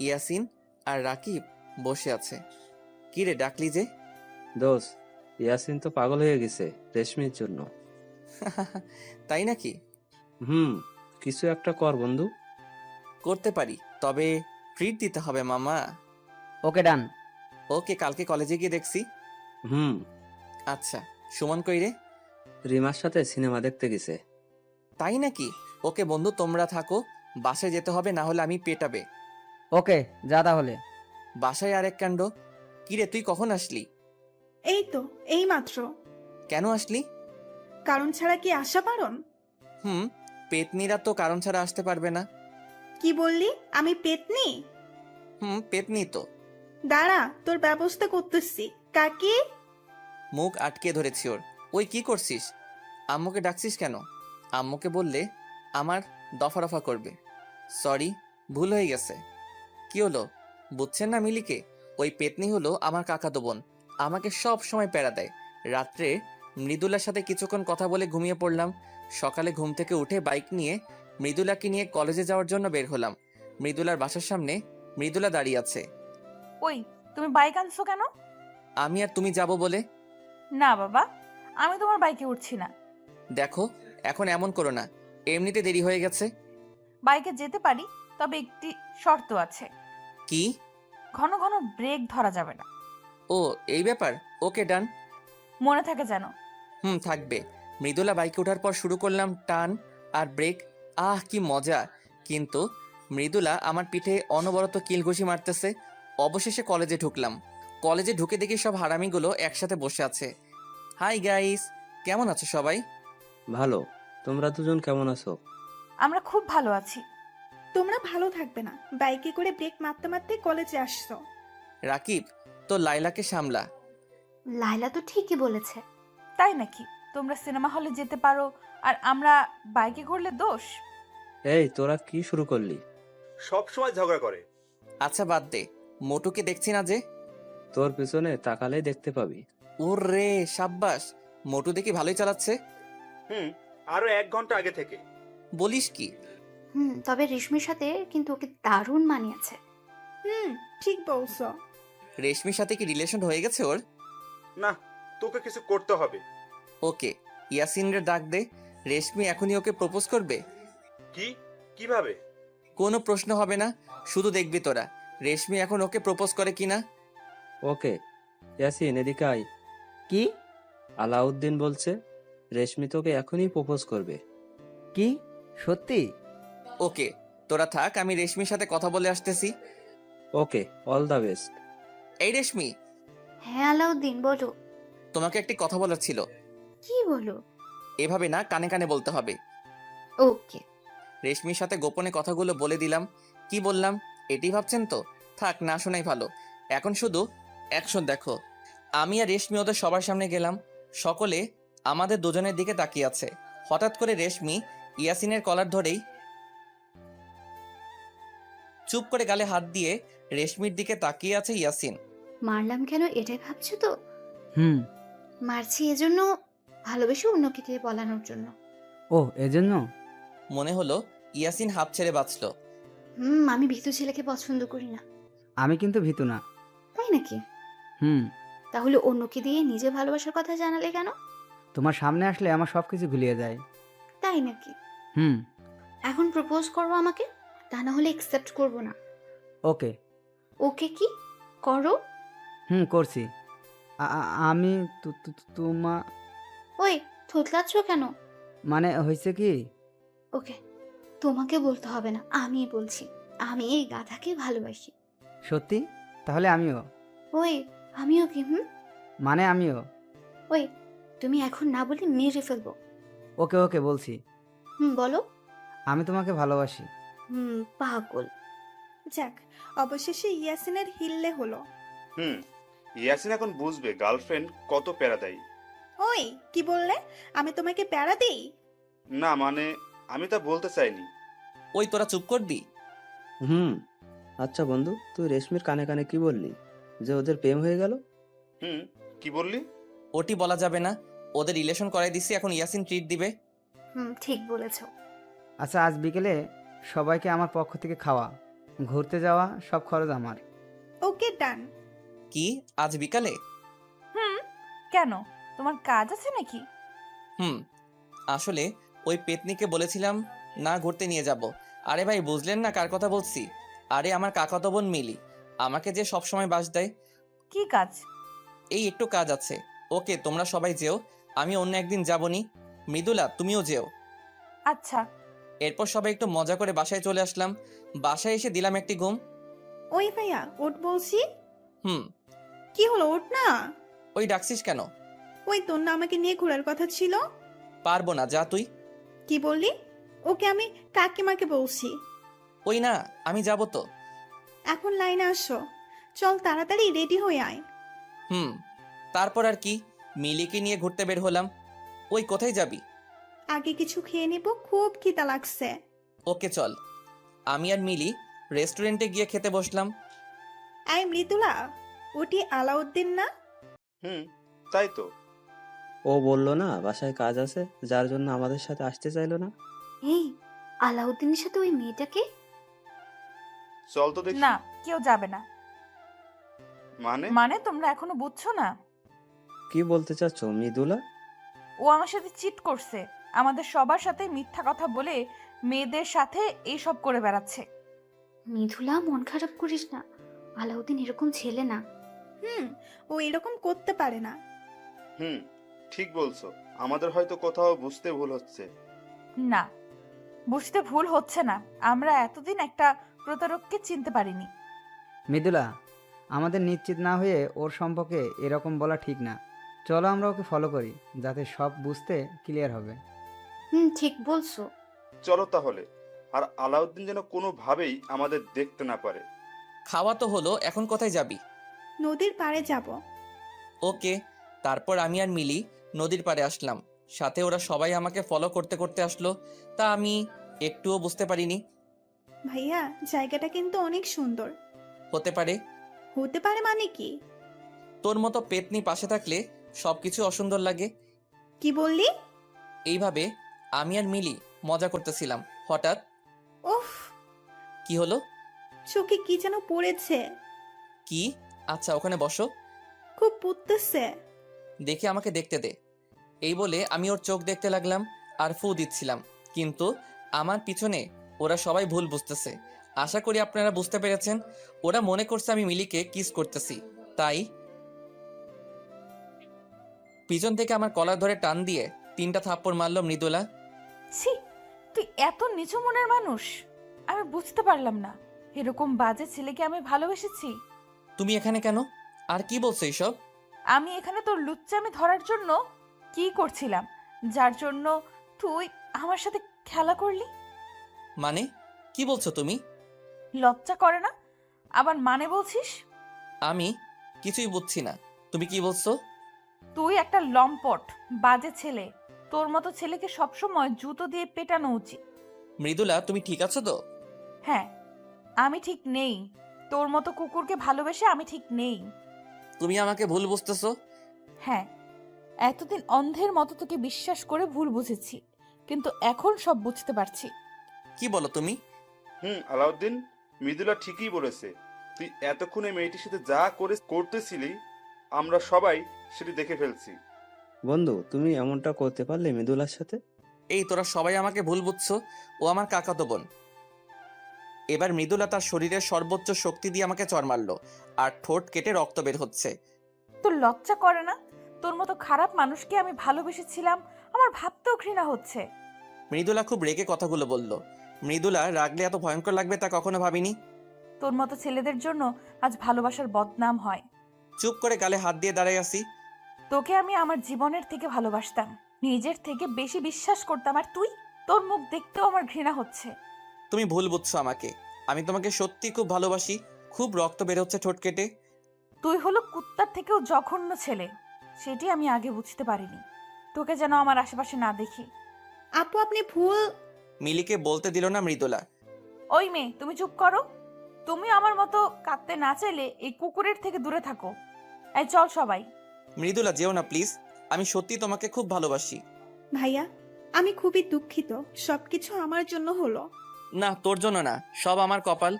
ইয়াসিন আর রাকিব বসে আছে। কি রে, ডাকলি যে? দোস্ত, ইয়াসিন তো পাগল হয়ে গেছে রেশমির জন্য। তাই নাকি? কিছু একটা কর বন্ধু। করতে পারি, তবে ট্রিট দিতে হবে মামা। ওকে ডান। ওকে, কালকে কলেজে গিয়ে দেখছি। আচ্ছা, সুমন কই রে? রিমার সাথে সিনেমা দেখতে গেছে। তাই নাকি? ওকে বন্ধু, তোমরা থাকো, বাসায় যেতে হবে, না হলে আমি পেটাবে। ওকে, যা তাহলে। বাসায় আরেক কাণ্ড। কিরে, তুই কখন আসলি? এই তো, এই মাত্র। কেন আসলি? কারণ ছাড়া কি আসা বারণ? পেতনিরা তো কারণ ছাড়া আসতে পারবে না। কি বললি? আমি পেতনি? পেতনি তো। দাঁড়া, তোর ব্যবস্থা করতেছি। কাকি? মুখ আটকে ধরেছি ওর। ওই কি করছিস? আম্মুকে ডাকছিস কেন? আম্মুকে বললে আমার দফা রফা করবে। সরি, ভুল হয়ে গেছে। কি হলো, বুঝছেন না মিলিকে? ওই পেতনি হলো আমার কাকাতো বোন, আমাকে সব সময় প্যারা দেয়। রাত্রে মৃদুলার সাথে কিছুক্ষণ কথা বলে ঘুমিয়ে পড়লাম। সকালে ঘুম থেকে উঠে বাইক নিয়ে মৃদুলাকে নিয়ে কলেজে যাওয়ার জন্য বের হলাম। মৃদুলার বাসার সামনে মৃদুলা দাঁড়িয়ে আছে। ওই, তুমি বাইক আনছো কেন? আমি আর তুমি যাব বলে? না বাবা, আমি তোমার বাইকে উঠছি না। দেখো, এখন এমন করো না, এমনিতে দেরি হয়ে গেছে। বাইকে যেতে পারি, তবে একটি শর্ত আছে। কি? ঘন ঘন ব্রেক ধরা যাবে না। ও, এই ব্যাপার। ওকে, ডান। মনে থাকে যেন। থাকবে। মৃদুলা বাইকে ওঠার পর শুরু করলাম টান আর ব্রেক। আহ, কি মজা! কিন্তু মৃদুলা আমার পিঠে অনবরত কিলঘুষি মারতেছে। অবশেষে কলেজে ঢুকলাম। কলেজে ঢুকে দেখি সব হারামিগুলো একসাথে বসে আছে। হাই গাইস, কেমন আছো সবাই? ভালো। তোমরা দুজন কেমন আছো? আমরা খুব ভালো আছি। তোমরা ভালো থাকবে না, বাইকে করে ব্রেক মারতে মারতে কলেজে আসছো। রাকিব, তো লাইলাকে সামলা। লাইলা তো ঠিকই বলেছে। তাই নাকি? তোমরা সিনেমা হলে যেতে পারো আর আমরা বাইকে ঘুরলে দোষ? এই, তোরা কি শুরু করলি? সব সময় ঝগড়া করে। আচ্ছা বাদ দে, মোটুকে দেখছি না যে। তোর পিছনে তাকালেই দেখতে পাবি। ওরে সাব্বাস, মোটু দেখি ভালোই চালাচ্ছে। আরো 1 ঘন্টা আগে থেকে। বলিস কি? তবে রেশমির সাথে কিন্তু ওকে দারুণ মানিয়েছে। ঠিক বলছো। রেশমির সাথে কি রিলেশন হয়ে গেছে ওর? না, তোকে কিছু করতে হবে। ওকে, ইয়াসিনের ডাক দে। রেশমি এখনই ওকে প্রপোজ করবে। কিভাবে? কোনো প্রশ্ন হবে না, শুধু দেখবি তোরা রেশমি এখন ওকে প্রপোজ করে কিনা। ওকে, ইয়াসিন এদিকে আয়। কি? আলাউদ্দিন বলছে রেশমি তোকে এখনই প্রপোজ করবে। কি? সত্যি? ওকে, তোরা থাক, আমি রেশমির সাথে কথা বলে আসতেছি। ওকে, অল দ্য বেস্ট। এই রেশমি, হ্যাঁ আলাউদ্দিন, বলো। তোমাকে একটি কথা বলার ছিল। কি বলো? এভাবে না, কানে কানে বলতে হবে। ওকে। রেশমির সাথে গোপনে কথাগুলো বলে দিলাম। কি বললাম এটি ভাবছেন তো? থাক, না শোনাই ভালো। এখন শুধু অ্যাকশন দেখো। আমি আর রেশমি ওদের সবার সামনে গেলাম। সকলে আমাদের দুজনের দিকে তাকিয়ে আছে। হঠাৎ করে রেশমি ইয়াসিনের কলার ধরেই চুপ করে গালে হাত দিয়ে রেশমির দিকে তাকিয়ে আছে ইয়াসিন। মারলাম কেন এটাই ভাবছো তো? হুম। মারছি এজন্য, ভালোবেসে অন্যকে দিয়ে বলানোর জন্য। ও, এজন্য? মনে হলো ইয়াসিন হাঁপ ছেড়ে বাঁচল। আমি ভীতু ছেলেকে পছন্দ করি না। আমি কিন্তু ভীতু না। তাই নাকি? হুম। তাহলে অন্যকে দিয়ে নিজে ভালোবাসার কথা জানালে কেন? তোমার সামনে আসলে আমার সব কিছু ভুলিয়ে যায়। তাই নাকি? হুম। এখন প্রপোজ করবো আমাকে, তা না হলে একসেপ্ট করবো না। ওকে। ওকে কি করো? করছি। আমি তোমা ওই, থতলাচ্ছ কেন? মানে হয়েছে কি? ওকে, তোমাকে বলতে হবে না, আমিই বলছি। আমি এই গাধাকে ভালোবাসি। সত্যি? তাহলে আমিও। ওই, আমিও কি? মানে আমিও। ওই, তুমি এখন না বলে মেরে ফেলবো। ওকে ওকে বলছি। বলো। আমি তোমাকে ভালোবাসি। পাগল। যাক, অবশেষে ইয়াসিনের হিললে হলো। ইয়াসিন এখন বুঝবে গার্লফ্রেন্ড কত প্যারা দেয়। ওই, কি বললে? আমি তোমাকে প্যারা দিই? না মানে, আমি তা বলতে চাইনি। ওই, তোরা চুপ করবি? আচ্ছা বন্ধু, তুই রেশমির কানে কানে কি বললি? যে ওদের প্রেম হয়ে গেল? কি বললি? ওটি বলা যাবে না। ওদের রিলেশন করাই দিছি, এখন ইয়াসিন ট্রিট দিবে। ঠিক বলেছো। আচ্ছা, আজ বিকেলে সবাইকে আমার পক্ষ থেকে খাওয়া, ঘুরতে যাওয়া, সব খরচ আমার। ওকে, ডান। কি, আজ বিকালে? কেন, তোমার কাজ আছে নাকি? আসলে ওই পেতনিকে বলেছিলাম না ঘুরতে নিয়ে যাব। আরে ভাই, বুঝলেন না কার কথা বলছি? আরে আমার কাকাতো বোন মিলি, আমাকে যে সব সময় বাস দেয়। কি কাজ? এই একটু কাজ আছে। ওকে, তোমরা সবাই যেও, আমি অন্য একদিন যাবনি। মৃদুলা, তুমিও যেও। আচ্ছা। এরপর সবাই একটু মজা করে বাসায় চলে আসলাম। বাসায় এসে দিলাম একটি ঘুম। ওই ভাইয়া, ওঠ বলছি। হুম। কি হলো, ওঠ না। ওই, ডাকছিস কেন? ওই, তোর না আমাকে নিয়ে ঘোরার কথা ছিল? পারবো না, যা তুই। কি বললি? ওকে, আমি কাকিমাকে বলছি। ওই না, আমি যাব তো। এখন লাইনে আসো, চল তাড়াতাড়ি রেডি হয়ে আয়। তারপর আর কি, মিলিকে নিয়ে ঘুরতে বের হলাম। ওই, কোথায় যাবি? আগে কিছু খেয়ে নিব, খুব খিদা লাগছে। ওকে চল। আমি আর মিলি রেস্টুরেন্টে গিয়ে খেতে বসলাম। আই মৃদুলা, ওটি আলাউদ্দিন না? তাই তো। ও বললো না বাসায় কাজ আছে, যার জন্য আমাদের সাথে আসতে চাইলো না। এই, আলাউদ্দিনের সাথে ওই মেয়েটাকে? চল তো দেখি। না, কেউ যাবে না। মানে? মানে তোমরা এখনো বুঝছো না? কি বলতে চাচ্ছ মৃদুলা? ও আমার সাথে চিট করছে, আমাদের সবার সাথে মিথ্যা কথা বলে মেয়েদের সাথে এইসব করে বেড়াচ্ছে। মৃদুলা, মন খারাপ করিস না। আলাউদ্দিন এরকম ছেলে না। ও এরকম করতে পারে না। হুম, ঠিক বলছো। আমাদের হয়তো কোথাও বুঝতে ভুল হচ্ছে। না, বুঝতে ভুল হচ্ছে না, আমরা এতদিন একটা প্রতারককে চিনতে পারিনি। মৃদুলা, আমাদের নিশ্চিত না হয়ে ওর সম্পর্কে এরকম বলা ঠিক না। চলো আমরা ওকে ফলো করি, যাতে সব বুঝতে ক্লিয়ার হবে। ঠিক বলছো। চলো তাহলে। আর আলাউদ্দিন যেন কোনোভাবেই আমাদের দেখতে না পারে। খাওয়া তো হলো, এখন কোথায় যাবি? নদীর পাড়ে যাব। ওকে। তারপর আমি আর মিলি নদীর পাড়ে আসলাম। সাথে ওরা সবাই আমাকে ফলো করতে করতে আসলো। তা আমি একটুও বুঝতে পারিনি। ভাইয়া, জায়গাটা কিন্তু অনেক সুন্দর। হতে পারে। হতে পারে মানে কি? তোর মতো পেতনি পাশে থাকলে সবকিছু অসুন্দর লাগে। কি বললি? এইভাবে আমি আর মিলি মজা করতেছিলাম, হঠাৎ ওফ, কি হলো? চোখে কি যেন পড়েছে। কি? আচ্ছা, ওখানে বসো। খুব পুড়তেছে। দেখে আমাকে দেখতে দে। এই বলে আমি ওর চোখ দেখতে লাগলাম আর ফু দিচ্ছিলাম, কিন্তু আমার পিছনে ওরা সবাই ভুল বুঝতেছে। আশা করি আপনারা বুঝতে পেরেছেন। ওরা মনে করছে আমি মিলিকে কিস করতেছি, তাই পিছন থেকে আমার কলার ধরে টান দিয়ে 3টা থাপ্পড় মারলো মৃদুলা। ছি, তুই এত নিচু মনের মানুষ! আমি বুঝতে পারলাম না, এরকম বাজে ছেলেকে আমি ভালোবেসেছি। তুমি এখানে কেন? আর কি বলছো এইসব? আমি এখানে তোর লুচ্চামি ধরার জন্য কি করছিলাম, যার জন্য তুই আমার সাথে খেলা করলি। মানে কি বলছো তুমি? লজ্জা করে না? আবার মানে বলছিস? আমি কিছুই বুঝছি না, তুমি কি বলছো? তুই একটা লম্পট বাজে ছেলে, তোর মতো ছেলেকে সবসময় জুতো দিয়ে পেটানো উচিত। মৃদুলা, তুমি ঠিক আছো তো? হ্যাঁ, আমি ঠিক নেই। তোর মতো কুকুরকে ভালোবেসে আমি ঠিক নেই। তুমি আমাকে ভুল বুঝতেছো। হ্যাঁ, এতদিন অন্ধের মতো তোকে বিশ্বাস করে ভুল বুঝেছি, কিন্তু এখন সব বুঝতে পারছি। কি বলো তুমি? আলাউদ্দিন, মৃদুলা ঠিকই বলেছে। তুই এতক্ষণে মেয়েটির সাথে যা করতেছিলি, আমরা সবাই সেটি দেখে ফেলছি। বন্ধু, তুমি এমনটা করতে পারলে মৃদুলার সাথে? এই তোরা সবাই আমাকে ভুল বুঝছো। ও আমার কাকাতো বোন। এবার মৃদুলা তার শরীরের সর্বোচ্চ শক্তি দিয়ে আমাকে চড় মারলো, আর ঠোঁট কেটে রক্ত বের হচ্ছে। তোর লজ্জা করে না? তোর মতো খারাপ মানুষকে আমি ভালোবেসেছিলাম, আমার ভাবতেও ঘৃণা হচ্ছে। মৃদুলা খুব রেগে কথাগুলো বলল। মৃদুলা রাগলে এত ভয়ঙ্কর লাগবে তা কখনো ভাবিনি। তোর মতো ছেলেদের জন্য আজ ভালোবাসার বদনাম হয়। চুপ করে গালে হাত দিয়ে দাঁড়াই আসি। তোকে আমি আমার জীবনের থেকে ভালোবাসতাম, নিজের থেকে বেশি বিশ্বাস করতাম, আর তুই? তোর মুখ দেখতেও আমার ঘৃণা হচ্ছে। তুমি ভুল বুঝছো আমাকে। আমি তোমাকে সত্যি খুব ভালোবাসি। খুব রক্ত বের হচ্ছে ঠোঁট কেটে। তুই হলো কুত্তার থেকেও জঘন্য ছেলে, সেটি আমি আগে বুঝতে পারিনি। তোকে যেন আমার আশেপাশে না দেখি। আপু, আপনি ভুল। মিলিকে বলতে দিল না মৃদুলা। ওই মেয়ে, তুমি চুপ করো। তুমি আমার মতো কাঁদতে না চাইলে এই কুকুরের থেকে দূরে থাকো। এই চল সবাই। মৃদুলা, যেও না প্লিজ। আমি সত্যি তোমাকে খুব ভালোবাসি। ভাইয়া, আমি খুবই দুঃখিত, সবকিছু আমার জন্য হলো। না, তোর জন্য না, সব আমার কপাল।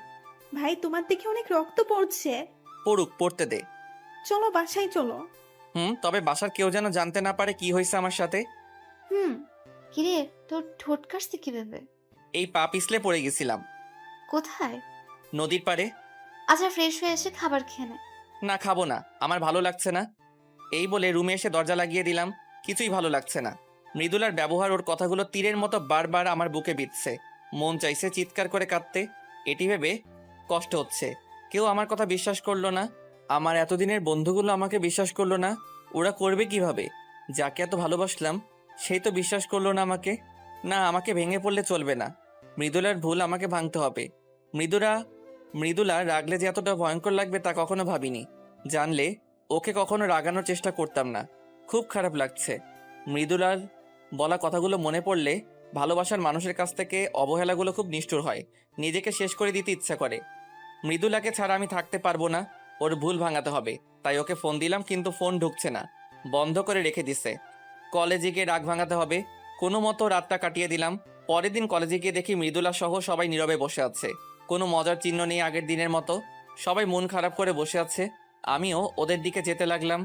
ভাই, তোমার দেখে অনেক রক্ত পড়ছে। পড়ুক, পড়তে দে। চলো বাসায় চলো। তবে বাসার কেউ যেন জানতে না পারে কি হয়েছে আমার সাথে। হুম। কিরে, তোর ঠোঁট কাটছে কিভাবে? এই পা পিছলে পড়ে গেছিলাম। কোথায়? নদীর পাড়ে। আচ্ছা, ফ্রেশ হয়ে এসে খাবার খেয়ে নে। না, খাবো না, আমার ভালো লাগছে না। এই বলে রুমে এসে দরজা লাগিয়ে দিলাম। কিছুই ভালো লাগছে না। মৃদুলার ব্যবহার, ওর কথাগুলো তীরের মতো বারবার আমার বুকে বিঁধছে। মন চাইছে চিৎকার করে কাঁদতে। এটি ভেবে কষ্ট হচ্ছে। কেউ আমার কথা বিশ্বাস করলো না। আমার এতদিনের বন্ধুগুলো আমাকে বিশ্বাস করলো না। ওরা করবে কিভাবে? যাকে এত ভালোবাসলাম সেই তো বিশ্বাস করলো না আমাকে। না, আমাকে ভেঙে পড়লে চলবে না। মৃদুলার ভুল আমাকে ভাঙতে হবে। মৃদুলা রাগলে যে এতটা ভয়ঙ্কর লাগবে তা কখনো ভাবিনি। জানলে ওকে কখনো রাগানোর চেষ্টা করতাম না। খুব খারাপ লাগছে। মৃদুলার বলা কথাগুলো মনে পড়লে ভালোবাসার মানুষের কাছ থেকে অবহেলাগুলো খুব নিষ্ঠুর হয়। নিজেকে শেষ করে দিতে ইচ্ছা করে। মৃদুলাকে ছাড়া আমি থাকতে পারবো না। ওর ভুল ভাঙাতে হবে। তাই ওকে ফোন দিলাম, কিন্তু ফোন ঢুকছে না, বন্ধ করে রেখে দিছে। কলেজে গিয়ে রাগ ভাঙাতে হবে। কোনো মতো রাতটা কাটিয়ে দিলাম। পরের দিন কলেজে গিয়ে দেখি মৃদুলা সহ সবাই নীরবে বসে আছে। কোনো মজার চিহ্ন নেই আগের দিনের মতো। সবাই মন খারাপ করে বসে আছে। আমিও ওদের দিকে যেতে লাগলাম।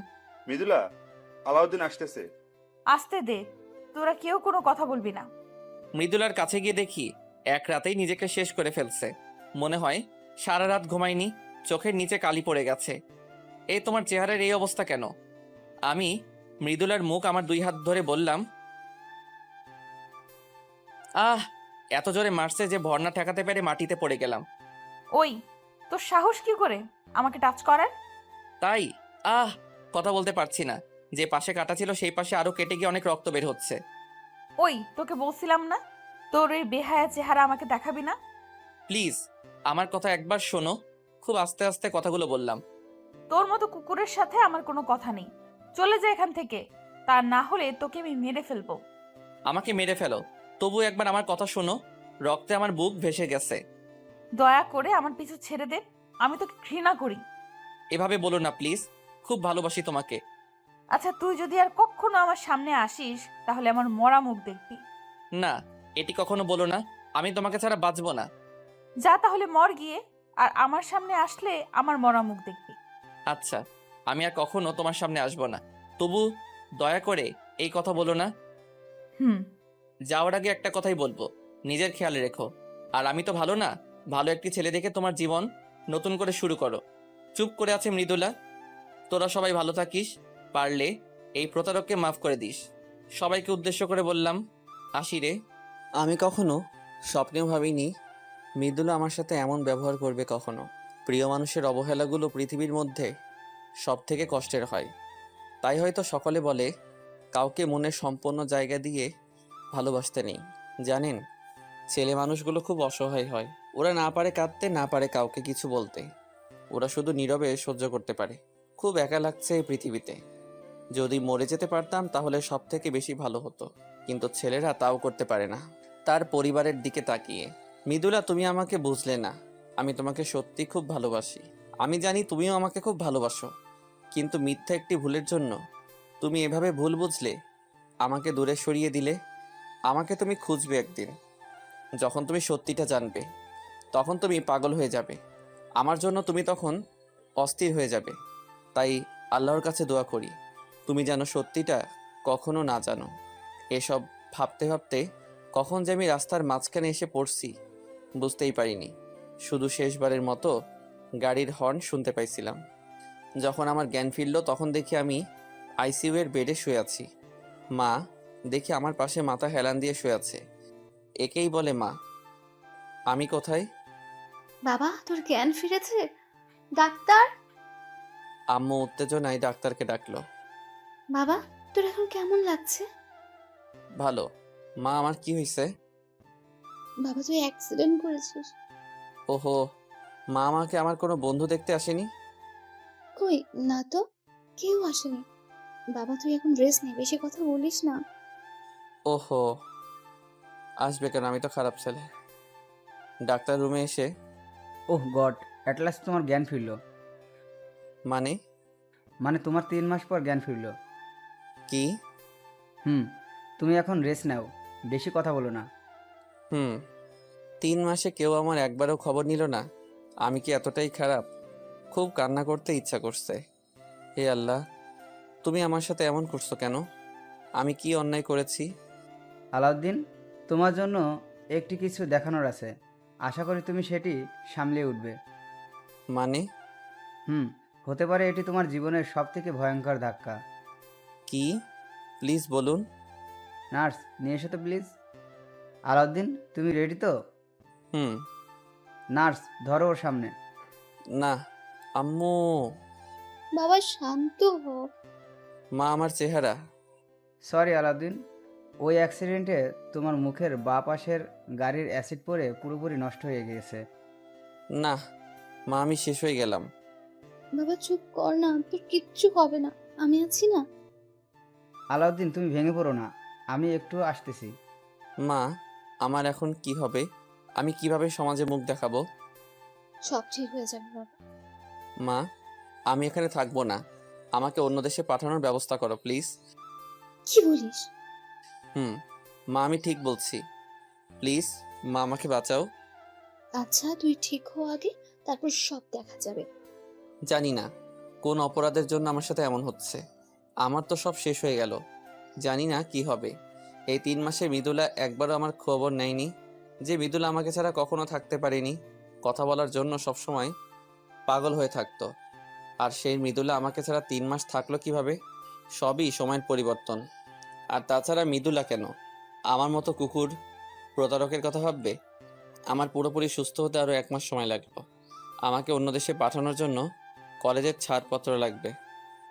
মৃদুলা, আলাউদ্দিন আসতেছে। আসতে দে, তোরা কেউ কোনো কথা বলবি না। মৃদুলার কাছে গিয়ে দেখি এক রাতেই নিজেকে শেষ করে ফেলছে। মনে হয় সারা রাত ঘুমায়নি, চোখের নিচে কালি পড়ে গেছে। এই তোমার চেহারার এই অবস্থা কেন? আমি মৃদুলার মুখ আমার 2 হাত ধরে বললাম, আহ, এত জোরে মারছে যে ভর্না ঠেকাতে পেরে মাটিতে পড়ে গেলাম। ওই, তোর সাহস কি করে আমাকে টাচ করার? তাই? আহ, কথা বলতে পারছি না। যে পাশে কাটা ছিল সেই পাশে আরো কেটে গিয়ে অনেক রক্ত বের হচ্ছে। ওই, তোকে বলছিলাম না তোর এই বেহায়া চেহারা আমাকে দেখাবি না। প্লিজ আমার কথা একবার শোনো। খুব আস্তে আস্তে কথাগুলো বললাম। তোর মতো কুকুরের সাথে আমার কোনো কথা নেই, চলে যা এখান থেকে, তা না হলে তোকে আমি মেরে ফেলবো। আমাকে মেরে ফেলো, তবু একবার আমার কথা শোনো। রক্তে আমার বুক ভেসে গেছে। দয়া করে আমার পিছু ছেড়ে দে, আমি তোকে ঘৃণা করি। এভাবে বলো না প্লিজ, খুব ভালোবাসি তোমাকে। আচ্ছা, তুই যদি আর কখনো আমার সামনে আসিস তাহলে আমার মরা মুখ দেখবি। না, এটি কখনো বলো না, আমি তোমাকে ছাড়া বাঁচবো না। যা তাহলে মর গিয়ে, আর আমার সামনে আসলে আমার মরা মুখ দেখবি। আচ্ছা, আমি আর কখনো তোমার সামনে আসবো না, তবু দয়া করে এই কথা বলো না। হুম। যাওয়ার আগে একটা কথাই বলবো, নিজের খেয়াল রেখো। আর আমি তো ভালো না, ভালো একটি ছেলে দেখে তোমার জীবন নতুন করে শুরু করো। চুপ করে আছে মৃদুলা। তোরা সবাই ভালো থাকিস, পারলে এই প্রতারককে মাফ করে দিস। সবাইকে উদ্দেশ্য করে বললাম, আসি রে। আমি কখনো স্বপ্নেও ভাবিনি মৃদুলা আমার সাথে এমন ব্যবহার করবে কখনো। প্রিয় মানুষের অবহেলাগুলো পৃথিবীর মধ্যে সব থেকে কষ্টের হয়। তাই হয়তো সকলে বলে কাউকে মনের সম্পূর্ণ জায়গা দিয়ে ভালোবাসতে নেই। জানেন, ছেলে মানুষগুলো খুব অসহায় হয়। ওরা না পারে কাঁদতে, না পারে কাউকে কিছু বলতে। ওরা শুধু নীরবে সহ্য করতে পারে। খুব একা লাগছে এই পৃথিবীতে। যদি মরে যেতে পারতাম তাহলে সব থেকে বেশি ভালো হতো, কিন্তু ছেলেরা তাও করতে পারে না। তার পরিবারের দিকে তাকিয়ে, মৃদুলা তুমি আমাকে বুঝলে না। আমি তোমাকে সত্যি খুব ভালোবাসি। আমি জানি তুমিও আমাকে খুব ভালোবাসো, কিন্তু মিথ্যা একটি ভুলের জন্য তুমি এভাবে ভুল বুঝলে, আমাকে দূরে সরিয়ে দিলে। আমাকে তুমি খুঁজবে একদিন, যখন তুমি সত্যিটা জানবে, তখন তুমি পাগল হয়ে যাবে। আমার জন্য তুমি তখন অস্থির হয়ে যাবে। তাই আল্লাহর কাছে দোয়া করি তুমি যেন সত্যিটা কখনো না জানো। এসব ভাবতে ভাবতে কখন যে আমি রাস্তার মাঝখানে এসে পড়ছি বুঝতেই পারিনি। শুধু শেষবারের মতো গাড়ির হর্ন শুনতে পাইছিলাম। যখন আমার জ্ঞান ফিরল তখন দেখি আমি আইসিইউ এর বেডে শুয়ে আছি। মা দেখি আমার পাশে মাথা হেলান দিয়ে শুয়ে আছে। একেই বলে মা। আমি কোথায়? বাবা, তোর জ্ঞান ফিরেছে? ডাক্তার! আম্মু উত্তেজনায় ডাক্তারকে ডাকলো। বাবা, তোর এখন কেমন লাগছে? ভালো। মা আমার কি হয়েছে? বাবা, তুই অ্যাক্সিডেন্ট করেছিস। ওহো, মা আমাকে আমার কোনো বন্ধু দেখতে আসেনি? কই না তো, কেউ আসেনি। বাবা, তুই এখন রেস্ট নে, বেশি কথা বলিস না। ওহো, আসবে কেন? আমি তো খারাপ ছেলে। ডাক্তার রুমে এসে, ওহ গড, অ্যাট লাস্ট তোমার জ্ঞান ফিরল। মানে মানে তোমার 3 মাস পর জ্ঞান ফিরল। কি? তুমি এখন রেস্ট নাও, বেশি কথা বলো না। 3 মাসে কেউ আমার একবারও খবর নিল না। আমি কি এতটাই খারাপ? খুব কান্না করতে ইচ্ছা করছে। হে আল্লাহ, তুমি আমার সাথে এমন করছো কেন? আমি কি অন্যায় করেছি? আলাউদ্দিন, তোমার জন্য একটি কিছু দেখানোর আছে। আশা করি তুমি সেটি সামলিয়ে উঠবে। মানে হতে পারে এটি তোমার জীবনের সবথেকে ভয়ঙ্কর ধাক্কা। কি? প্লিজ বলুন। নার্স, নিয়ে এসো তো প্লিজ। আলাউদ্দিন, তুমি রেডি তো? হুম। নার্স, ধরো ওর সামনে। না, আম্মু। বাবা, শান্ত হ। মা আমার চেহারা। সরি আলাউদ্দিন, ওই অ্যাক্সিডেন্টে তোমার মুখের বাঁ পাশের গাড়ির অ্যাসিড পড়ে পুরোপুরি নষ্ট হয়ে গিয়েছে। না মা, আমি শেষ হয়ে গেলাম। বাবা চুপ কর না, তোর কিচ্ছু হবে না, আমি আছি না। আলাউদ্দিন, তুমি ভেঙে পড়ো না, আমি একটু আসতেছি। মা, আমার এখন কি হবে? আমি কিভাবে সমাজে মুখ দেখাবো? সব ঠিক হয়ে যাবে বাবা। মা, আমি এখানে থাকবো না। আমাকে অন্য দেশে পাঠানোর ব্যবস্থা করো প্লিজ। কি বলিস? মা, আমি ঠিক বলছি। প্লিজ মা, আমাকে বাঁচাও। আচ্ছা, তুই ঠিক হো আগে, তারপর সব দেখা যাবে। জানি না কোন অপরাধের জন্য আমার সাথে এমন হচ্ছে? আমার তো সব শেষ হয়ে গেল, জানি না কি হবে। এই 3 মাসে মৃদুলা একবারও আমার খবর নেয়নি, যে মৃদুলা আমাকে ছাড়া কখনো থাকতে পারেনি, কথা বলার জন্য সবসময় পাগল হয়ে থাকতো। আর সেই মৃদুলা আমাকে ছাড়া 3 মাস থাকলো কিভাবে? সবই সময়ের পরিবর্তন। আর তাছাড়া মৃদুলা কেন আমার মতো কুকুর প্রতারকের কথা ভাববে? আমার পুরোপুরি সুস্থ হতে আরও 1 মাস সময় লাগলো। আমাকে অন্য দেশে পাঠানোর জন্য কলেজের ছাড়পত্র লাগবে,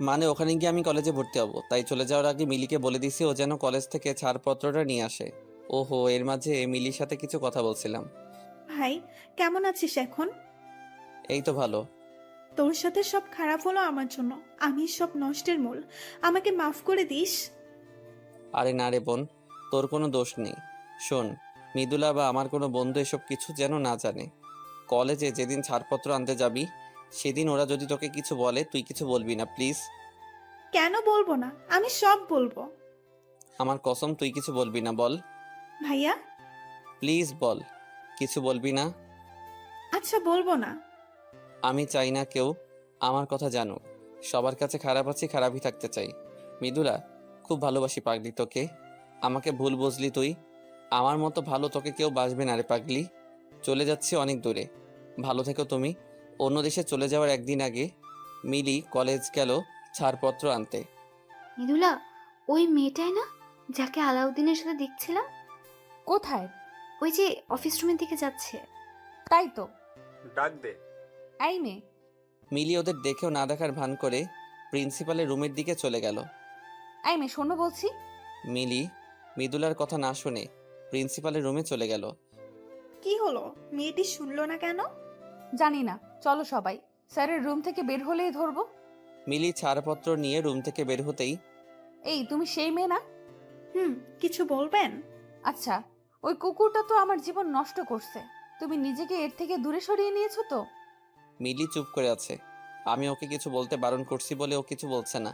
মানে ওখানে গিয়ে আমি কলেজে ভর্তি হব। তাই চলে যাওয়ার আগে মিলিকে বলে দিছি ও যেন কলেজ থেকে ছাড়পত্রটা নিয়ে আসে। ওহো, এর মাঝে মিলির সাথে কিছু কথা বলছিলাম। ভাই, কেমন আছিস এখন? এই তো ভালো। তোর সাথে সব খারাপ হলো আমার জন্য। আমি সব নষ্টের মূল। আমাকে মাফ করে দিস। আরে না রে বোন, তোর কোনো দোষ নেই। শোন, মৃদুলা বা আমার কোনো বন্ধু এসব কিছু যেন না জানে। কলেজে যেদিন ছাড়পত্র আনতে যাবি সেদিন ওরা যদি তোকে কিছু বলে তুই কিছু বলবি না, প্লিজ। কেন বলবো না? আমি সব বলবো। আমার কসম, তুই কিছু বলবি না, বল। ভাইয়া, প্লিজ বল, কিছু বলবি না। আচ্ছা বলবো না। আমি চাই না কেউ আমার কথা জানুক। সবার কাছে খারাপ আছি, খারাপই থাকতে চাই। মৃদুলা, খুব ভালোবাসি পাগলি তোকে। আমাকে ভুল বুঝলি তুই। আমার মতো ভালো তোকে কেউ বাসবে না রে পাগলি। চলে যাচ্ছি অনেক দূরে, ভালো থেকো তুমি। অন্য দেশে চলে যাওয়ার একদিন আগে মিলি কলেজ গেল ছাড়পত্র আনতে। মৃদুলা, ওই মেয়েটাই না যাকে আলাউদ্দিনের সাথে দেখছিলাম? কোথায়? ওই যে অফিস রুমের দিকে যাচ্ছে। তাই তো। ডাক দে। এই মেয়ে। মিলি ওদের দেখেও না দেখার ভান করে প্রিন্সিপালের রুমের দিকে চলে গেল। এই মেয়ে, শোনো বলছি। মিলি মৃদুলার কথা না শুনে প্রিন্সিপালের রুমে চলে গেল। কি হলো? মেয়েটি শুনলো না কেন? জানি না, চলো সবাই। স্যারের রুম থেকে বের হলেই ধরবো। মিলি ছাড়পত্র নিয়ে রুম থেকে বের হতেই, এই তুমি সেই মেয়ে না? কিছু বলবেন? আচ্ছা, ওই কুকুরটা তো আমার জীবন নষ্ট করছে। তুমি নিজেকে এর থেকে দূরে সরিয়ে নিয়েছো তো? মিলি চুপ করে আছে। আমি ওকে কিছু বলতে বারণ করছি বলে ও কিছু বলছে না।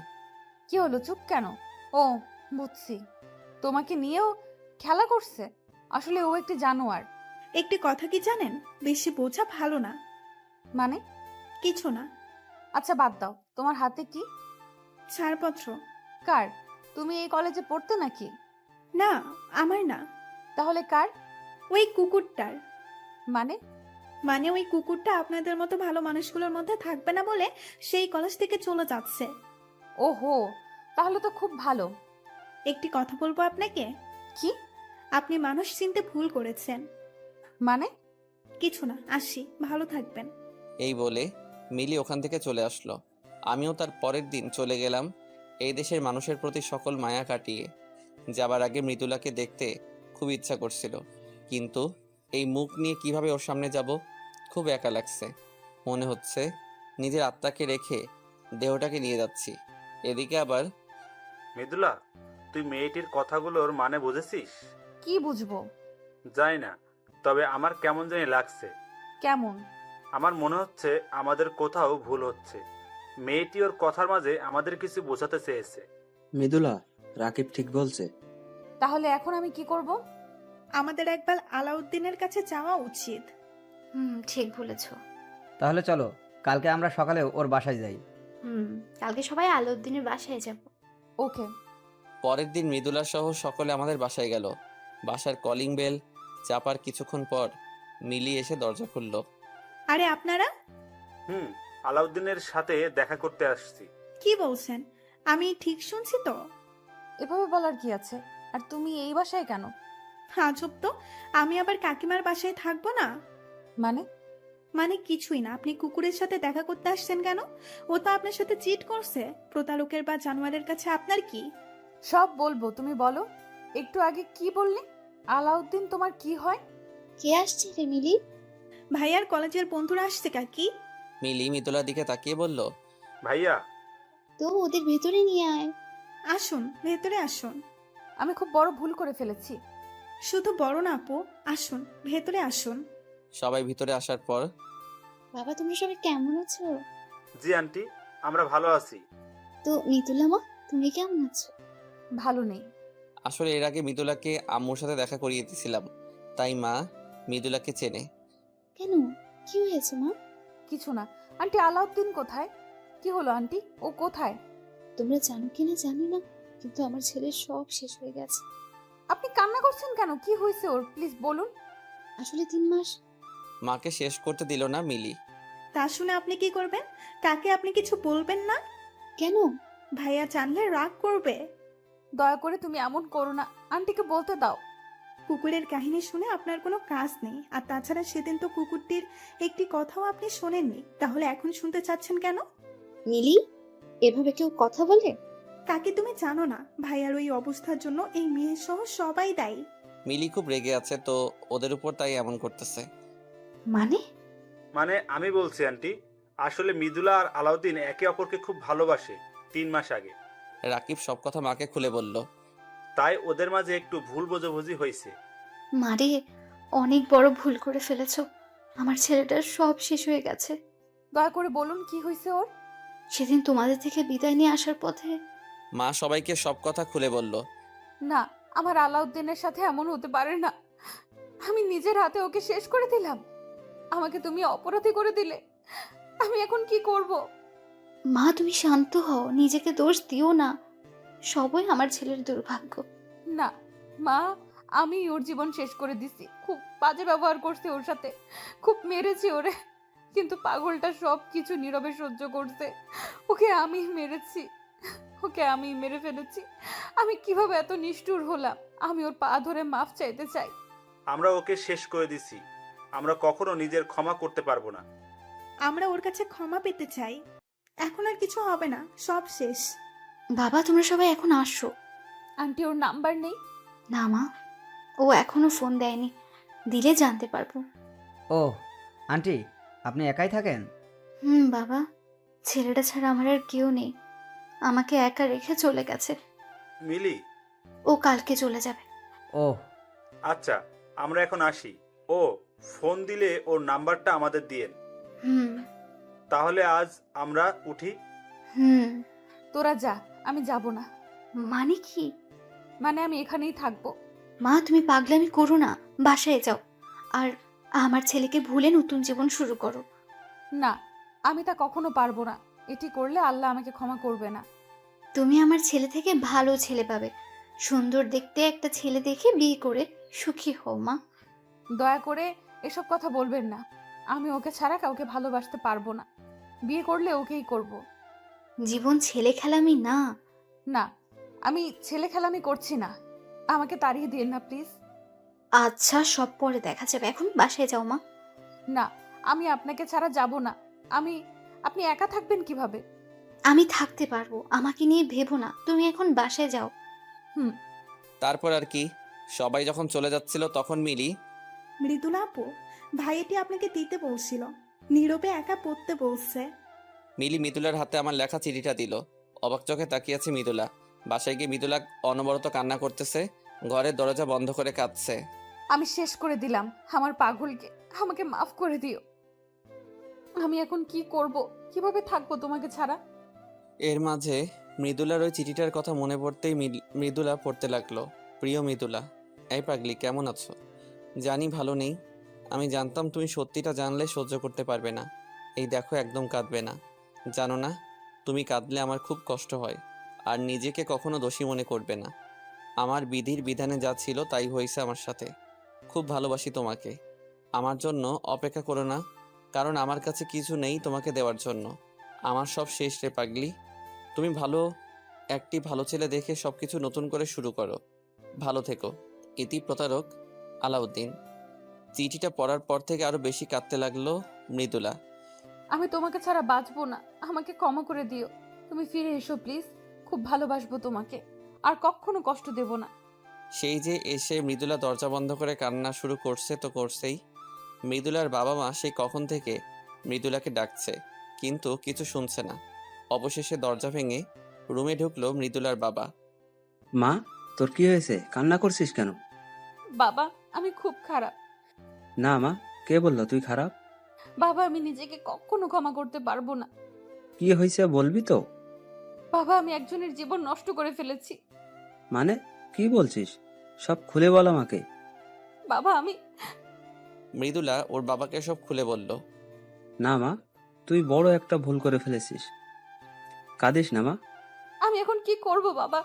কি হলো, চুপ কেন? ও, বুঝছি, তোমাকে নিয়েও খেলা করছে। আসলে ও একটি জানোয়ার। একটি কথা কি জানেন? বেশি বোঝা ভালো না। মানে? কিছু না। আচ্ছা বাদ দাও, তোমার হাতে কি? ছাড়পত্র। কার? তুমি এই কলেজে পড়তে নাকি? না, আমার না। তাহলে কার? ওই কুকুরটার। মানে? মানে ওই কুকুরটা আপনাদের মতো ভালো মানুষগুলোর মধ্যে থাকবে না বলে সেই কলেজ থেকে চলে যাচ্ছে। ওহো, তাহলে তো খুব ভালো। একটি কথা বলবো আপনাকে। কি? আপনি মানুষ চিনতে ভুল করেছেন। মানে? কিছু না, আসি, ভালো থাকবেন। এই বলে মিলি ওখান থেকে চলে আসলো। আমিও তার পরের দিন চলে গেলাম এই দেশের মানুষের প্রতি সকল মায়া কাটিয়ে। যাবার আগে মৃদুলাকে দেখতে খুব ইচ্ছা করছিল, কিন্তু এই মুখ নিয়ে কিভাবে ওর সামনে যাব? খুব একা লাগছে। মনে হচ্ছে নিজের আত্মাকে রেখে দেহটাকে নিয়ে যাচ্ছি। এদিকে আবার মৃদুলা, তুই মেয়েটির কথাগুলোর মানে বুঝেছিস? কি বুঝবো? জানি না, তবে আমার কেমন জানি লাগছে। কেমন? আমার মনে হচ্ছে আমাদের কোথাও ভুল হচ্ছে। মেয়েটি ওর কথার মাঝে আমাদের কিছু বোঝাতে চেয়েছে। মৃদুলা, রাকিব ঠিক বলছে। তাহলে এখন আমি কি করব? আমাদের একবার আলাউদ্দিনের কাছে যাওয়া উচিত। ঠিক বলেছ। তাহলে চলো, কালকে আমরা সকালে ওর বাসায় যাই। কালকে সবাই আলাউদ্দিনের বাসায় যাব। ওকে। পরের দিন মৃদুলা সহ সকলে আমাদের বাসায় গেল। বাসার কলিং বেল চাপার কিছুক্ষণ পর মিলি এসে দরজা খুলল। আরে আপনারা? আলাউদ্দিনের সাথে দেখা করতে আসছি। কি বলছেন? আমি ঠিক শুনছি তো? এভাবে বলার কি আছে? আর তুমি এই বাসায় কেন? আজব তো, আমি আবার কাকিমার বাসায় থাকবো না? মানে? মানে কিছুই না। আপনি কুকুরের সাথে দেখা করতে আসছেন কেন? ও তো আপনার সাথে চিট করছে। প্রতারকের বা জানোয়ারের কাছে আপনার কি? সব বলবো, তুমি বলো। একটু আগে কি বললে? আলাউদ্দিন তোমার কি হয়? কে আসছে রে মিলি? ভাইয়ার কলেজের বন্ধুরা আসছে কাকি। মিলি মৃদুলার দিকে তাকিয়ে বলল, ভাইয়া, তো ওদের ভেতরে নিয়ে আয়। আসুন, ভেতরে আসুন। আমি খুব বড় ভুল করে ফেলেছি। শুধু বড় না আপু, আসুন, ভেতরে আসুন। সবাই ভিতরে আসার পর বাবা, তোমরা সবাই কেমন আছো? জি আন্টি, আমরা ভালো আছি। তো মৃদুলা মা, তুমি কেমন আছো? ভালো নেই। আসলে এর আগে মৃদুলাকে আম্মুর সাথে দেখা করিয়ে দিয়েছিলাম, তাই মা মৃদুলাকে চেনে। কেন, কি হয়েছে মা? কিছু না। আন্টি, আলাউদ্দিন কোথায়? কি হলো আন্টি? ও কোথায়? তোমরা জানো কিনা জানি না, কিন্তু আমার ছেলের সব শেষ হয়ে গেছে। আপনি কান্না করছেন কেন? কি হয়েছে ওর? প্লিজ বলুন। আসলে 3 মাস। মাকে শেষ করতে দিল না মিলি। তা শুনে আপনি কি করবেন? কাকে আপনি কিছু বলবেন না? কেন? ভাইয়া জানলে রাগ করবে। দয়া করে তুমি এমন করো না, আন্টিকে বলতে দাও। কুকুরের কাহিনী শুনে আপনার কোনো কাজ নেই, আর তাছাড়া সেদিন তো কুকুরটির একটি কথাও আপনি শোনেননি, তাহলে এখন শুনতে চাচ্ছেন কেন? মিলি, এভাবে কেউ কথা বলে? তাকে তুমি জানো না, ভাইয়ার ওই অবস্থার জন্য এই মেয়ে সহ সবাই দায়ী। মিলি খুব রেগে আছে তো ওদের উপর, তাই এমন করতেছে। মানে? মানে আমি বলছি আন্টি, আসলে মৃদুলা আর আলাউদ্দিন একে অপরকে খুব ভালোবাসে 3 মাস আগে। রাকিব সব কথা মাকে খুলে বলল। তাই ওদের মাঝে একটু ভুল বোঝাবুঝি হয়েছে। মারে, অনেক বড় ভুল করে ফেলেছো। আমার ছেলেটার সব শেষ হয়ে গেছে। দয়া করে বলুন কি হয়েছে ওর। সেদিন তোমাদের থেকে বিদায় নিয়ে আসার পথে মা সবাইকে সব কথা খুলে বলল। না, আমার আলাউদ্দিনের সাথে এমন হতে পারে না। আমি নিজের হাতে ওকে শেষ করে দিলাম। আমাকে তুমি অপরাধী করে দিলে। আমি এখন কি করব? মা, তুমি শান্ত হও, নিজেকে দোষ দিও না। সবই আমার ছেলের দুর্ভাগ্য। না মা, আমি ওর জীবন শেষ করে দিছি। খুব বাজে ব্যবহার করছি ওর সাথে, খুব মেরেছি ওরে, কিন্তু পাগলটা সব কিছু নীরবে সহ্য করছে। ওকে আমি মেরেছি, ওকে আমি মেরে ফেলেছি। আমি কিভাবে এত নিষ্ঠুর হলাম? আমি ওর পা ধরে মাফ চাইতে চাই। আমরা ওকে শেষ করে দিছি, আমরা কখনো নিজের ক্ষমা করতে পারবো না। আমরা ওর কাছে ক্ষমা পেতে চাই। এখন আর কিছু হবে না, সব শেষ। বাবা, তোমরা সবাই এখন আসো। আন্টি, ওর নাম্বার নেই? না মা, ও এখনো ফোন দেয়নি, দিলে জানতে পারবো। ও আন্টি, আপনি একাই থাকেন? বাবা, ছেলেটা ছাড়া আমার আর কেউ নেই। আমাকে একা রেখে চলে গেছে। মিলি, ও কালকে চলে যাবে। ও আচ্ছা আমরা এখন আসি। ও ফোন দিলে ওর নাম্বারটা আমাদের দিয়েন। হুম তাহলে আজ আমরা উঠি। হুম তোরা যা, আমি যাব না। মানে কি? মানে আমি এখানেই থাকবো। মা, তুমি পাগলামি করো না, বাসায় যাও। আর আমার ছেলেকে ভুলে নতুন জীবন শুরু করো। না, আমি তা কখনো পারবো না। এটি করলে আল্লাহ আমাকে ক্ষমা করবে না। তুমি আমার ছেলে থেকে ভালো ছেলে পাবে। সুন্দর দেখতে একটা ছেলে দেখে বিয়ে করে সুখী হও মা। দয়া করে এসব কথা বলবেন না। আমি ওকে ছাড়া কাউকে ভালোবাসতে পারবো না। বিয়ে করলে ওকেই করব। জীবন ছেলে খেলামি না। না, আমি ছেলে খেলামি করছি না। আমাকে তাড়িয়ে দিন না প্লিজ। আচ্ছা, সব পরে দেখা যাবে, এখন বাসায় যাও মা। না, আমি আপনাকে ছাড়া যাব না। আপনি একা থাকবেন কিভাবে? আমি থাকতে পারবো, আমাকে নিয়ে ভেবো না, তুমি এখন বাসায় যাও। তারপর আর কি, সবাই যখন চলে যাচ্ছিল তখন মিলি, মৃদুলা আপু, ভাইয়াটি আপনাকে দিতে বলছিল, নীরবে একা পড়তে বলছে। মিলি মৃদুলার হাতে আমার লেখা চিঠিটা দিল। অবাক চোখে তাকিয়ে আছে মৃদুলা। বাসায় গিয়ে মৃদুলা অনবরত কান্না করতেছে, ঘরের দরজা বন্ধ করে কাঁদছে। আমি শেষ করে দিলাম আমার পাগলকে। আমাকে মাফ করে দিও। আমি এখন কি করব? কিভাবে থাকবো তোমাকে ছাড়া? এর মাঝে মৃদুলার ওই চিঠিটার কথা মনে পড়তেই মৃদুলা পড়তে লাগলো। প্রিয় মৃদুলা, এই পাগলি কেমন আছো? জানি ভালো নেই। আমি জানতাম তুমি সত্যিটা জানলে সহ্য করতে পারবে না। এই দেখো, একদম কাঁদবে না। জানো না, তুমি কাঁদলে আমার খুব কষ্ট হয়। আর নিজেকে কখনো দোষী মনে করবে না। আমার বিধির বিধানে যা ছিল তাই হয়েছে আমার সাথে। খুব ভালোবাসি তোমাকে। আমার জন্য অপেক্ষা করো না, কারণ আমার কাছে কিছু নেই তোমাকে দেওয়ার জন্য। আমার সব শেষ রে পাগলি। তুমি ভালো ছেলে দেখে সবকিছু নতুন করে শুরু করো। ভালো থেকো। ইতি প্রতারক আলাউদ্দিন। চিঠিটা পড়ার পর থেকে আরো বেশি কাঁদতে লাগলো মৃদুলা। আমি তোমাকে ছাড়া বাঁচবো না। আমাকে ক্ষমা করে দিও। তুমি ফিরে এসো প্লিজ। খুব ভালোবাসবো তোমাকে, আর কখনো কষ্ট দেব না। সেই যে এসে মৃদুলা দরজা বন্ধ করে কান্না শুরু করছে তো করছেই। মৃদুলার বাবা মা সেই কখন থেকে মৃদুলাকে ডাকছে, কিন্তু কিছু শুনছে না। অবশেষে দরজা ভেঙে রুমে ঢুকলো মৃদুলার বাবা। মা, তোর কি হয়েছে? কান্না করছিস কেন? বাবা, আমি খুব খারাপ। না মা, কে বললো তুই খারাপ? বাবা, আমি নিজেকে কখনো ক্ষমা করতে পারবো না। কি হয়েছে বলবি তো? বাবা, আমি একজনের জীবন নষ্ট করে ফেলেছি। মানে কি বলছিস? সব খুলে বল আমাকে। বাবা, আমি মৃদুলা ওর বাবাকে সব খুলে বলল। না মা, তুই বড় একটা ভুল করে ফেলেছিস। কাঁদিস না মা। আমি এখন কি করব বাবা?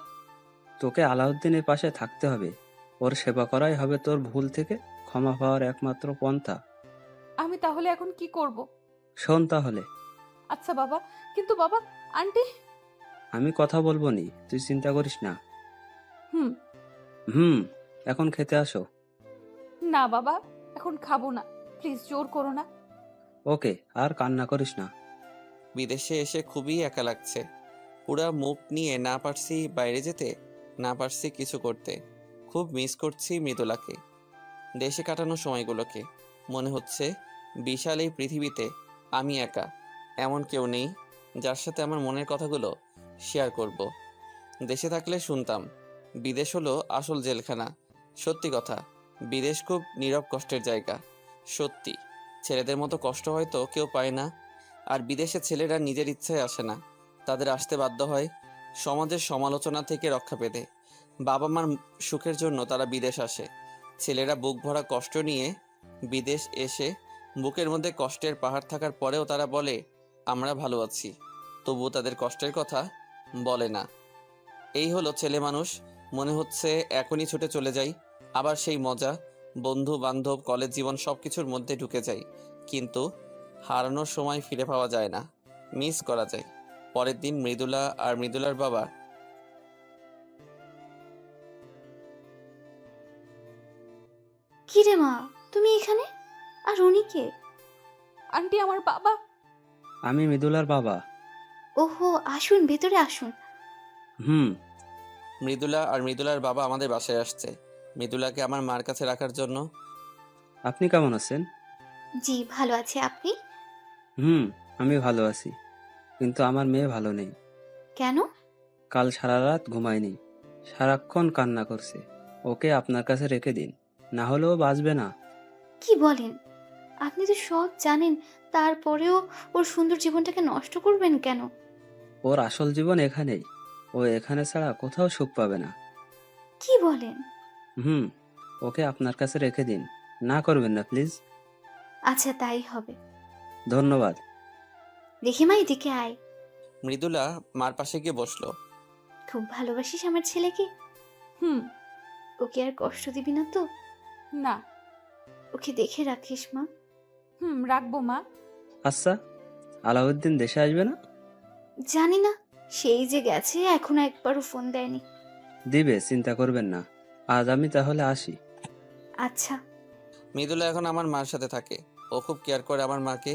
তোকে আলাউদ্দিনের পাশে থাকতে হবে। ওর সেবা করাই হবে তোর ভুল থেকে ক্ষমা পাওয়ার একমাত্র পন্থা। আমি তাহলে এখন কি করব? শোন তাহলে, আচ্ছা বাবা, কিন্তু বাবা, আন্টি। আমি কথা বলবো নি, তুই চিন্তা করিস না। হুম। হুম, এখন খেতে আসো। না বাবা, এখন খাবো না, প্লিজ জোর করো না। ওকে, আর কান্না করিস না। বিদেশে এসে খুবই একা লাগছে। পুরা মুখ নিয়ে না পারছি বাইরে যেতে, না পারছি কিছু করতে। খুব মিস করছি মৃদুলাকে, দেশে কাটানো সময়গুলোকে। মনে হচ্ছে বিশাল এই পৃথিবীতে আমি একা, এমন কেউ নেই যার সাথে আমার মনের কথাগুলো শেয়ার করব। দেশে থাকলে শুনতাম বিদেশ হলো আসল জেলখানা। সত্যি কথা, বিদেশ খুব নীরব কষ্টের জায়গা। সত্যি, ছেলেদের মতো কষ্ট হয়তো কেউ পায় না। আর বিদেশে ছেলেরা নিজের ইচ্ছায় আসে না, তাদের আসতে বাধ্য হয় সমাজের সমালোচনা থেকে রক্ষা পেতে। বাবা মার সুখের জন্য তারা বিদেশ আসে। ছেলেরা বুক ভরা কষ্ট নিয়ে বিদেশ এসে বুকের মধ্যে কষ্টের পাহাড় থাকার পরেও তারা বলে আমরা ভালো আছি, তবুও তাদের কষ্টের কথা বলে না। এই হলো ছেলে মানুষ। মনে হচ্ছে এখনই ছুটে চলে যাই, আবার সেই মজা, বন্ধু বান্ধব, কলেজ জীবন সব কিছুর মধ্যে ঢুকে যাই। কিন্তু হারানোর সময় ফিরে পাওয়া যায় না, মিস করা যায়। পরের দিন মৃদুলা আর মৃদুলার বাবা কি রে মা, তুমি এখানে? আর উনি কে? আন্টি, আমার বাবা। আমি মৃদুলার বাবা। ওহো, আসুন, ভেতরে আসুন। হুম। মৃদুলা আর মৃদুলার বাবা আমাদের বাসায় আসছে মৃদুলাকে আমার মার কাছে রাখার জন্য। আপনি কেমন আছেন? জি, ভালো আছে। আপনি? হুম, আমি ভালো আছি, কিন্তু আমার মেয়ে ভালো নেই। কেন? কাল সারা রাত ঘুমায়নি, সারাক্ষণ কান্না করছে। ওকে আপনার কাছে রেখে দিন, না হলেও বাঁচবে না। কি বলেন? আপনি তো সব জানেন, তারপরেও ওর সুন্দর জীবনটাকে নষ্ট করবেন কেন? ওর আসল জীবন এখানেই, ও এখানে ছাড়া কোথাও সুখ পাবে না। কি বলেন? হুম, ওকে আপনার কাছে রেখে দিন, না করবেন না প্লিজ। আচ্ছা, তাই হবে। ধন্যবাদ। দেখি মা, এদিকে আয়। মৃদুলা মার পাশে গিয়ে বসলো। খুব ভালোবাসিস আমার ছেলেকে? হুম। ওকে আর কষ্ট দিবি না তো? না। ওকে দেখে রাখিস মা। হুম, রাখবো মা। আচ্ছা, আলাউদ্দিন দেশে আসবে না? জানি না, সেই যে গেছে, এখনো একবারও ফোন দেয়নি। দিবে, চিন্তা করবেন না। আজ আমি তাহলে আসি। আচ্ছা। মৃদুলা এখন আমার মার সাথে থাকে। ও খুব কেয়ার করে আমার মাকে।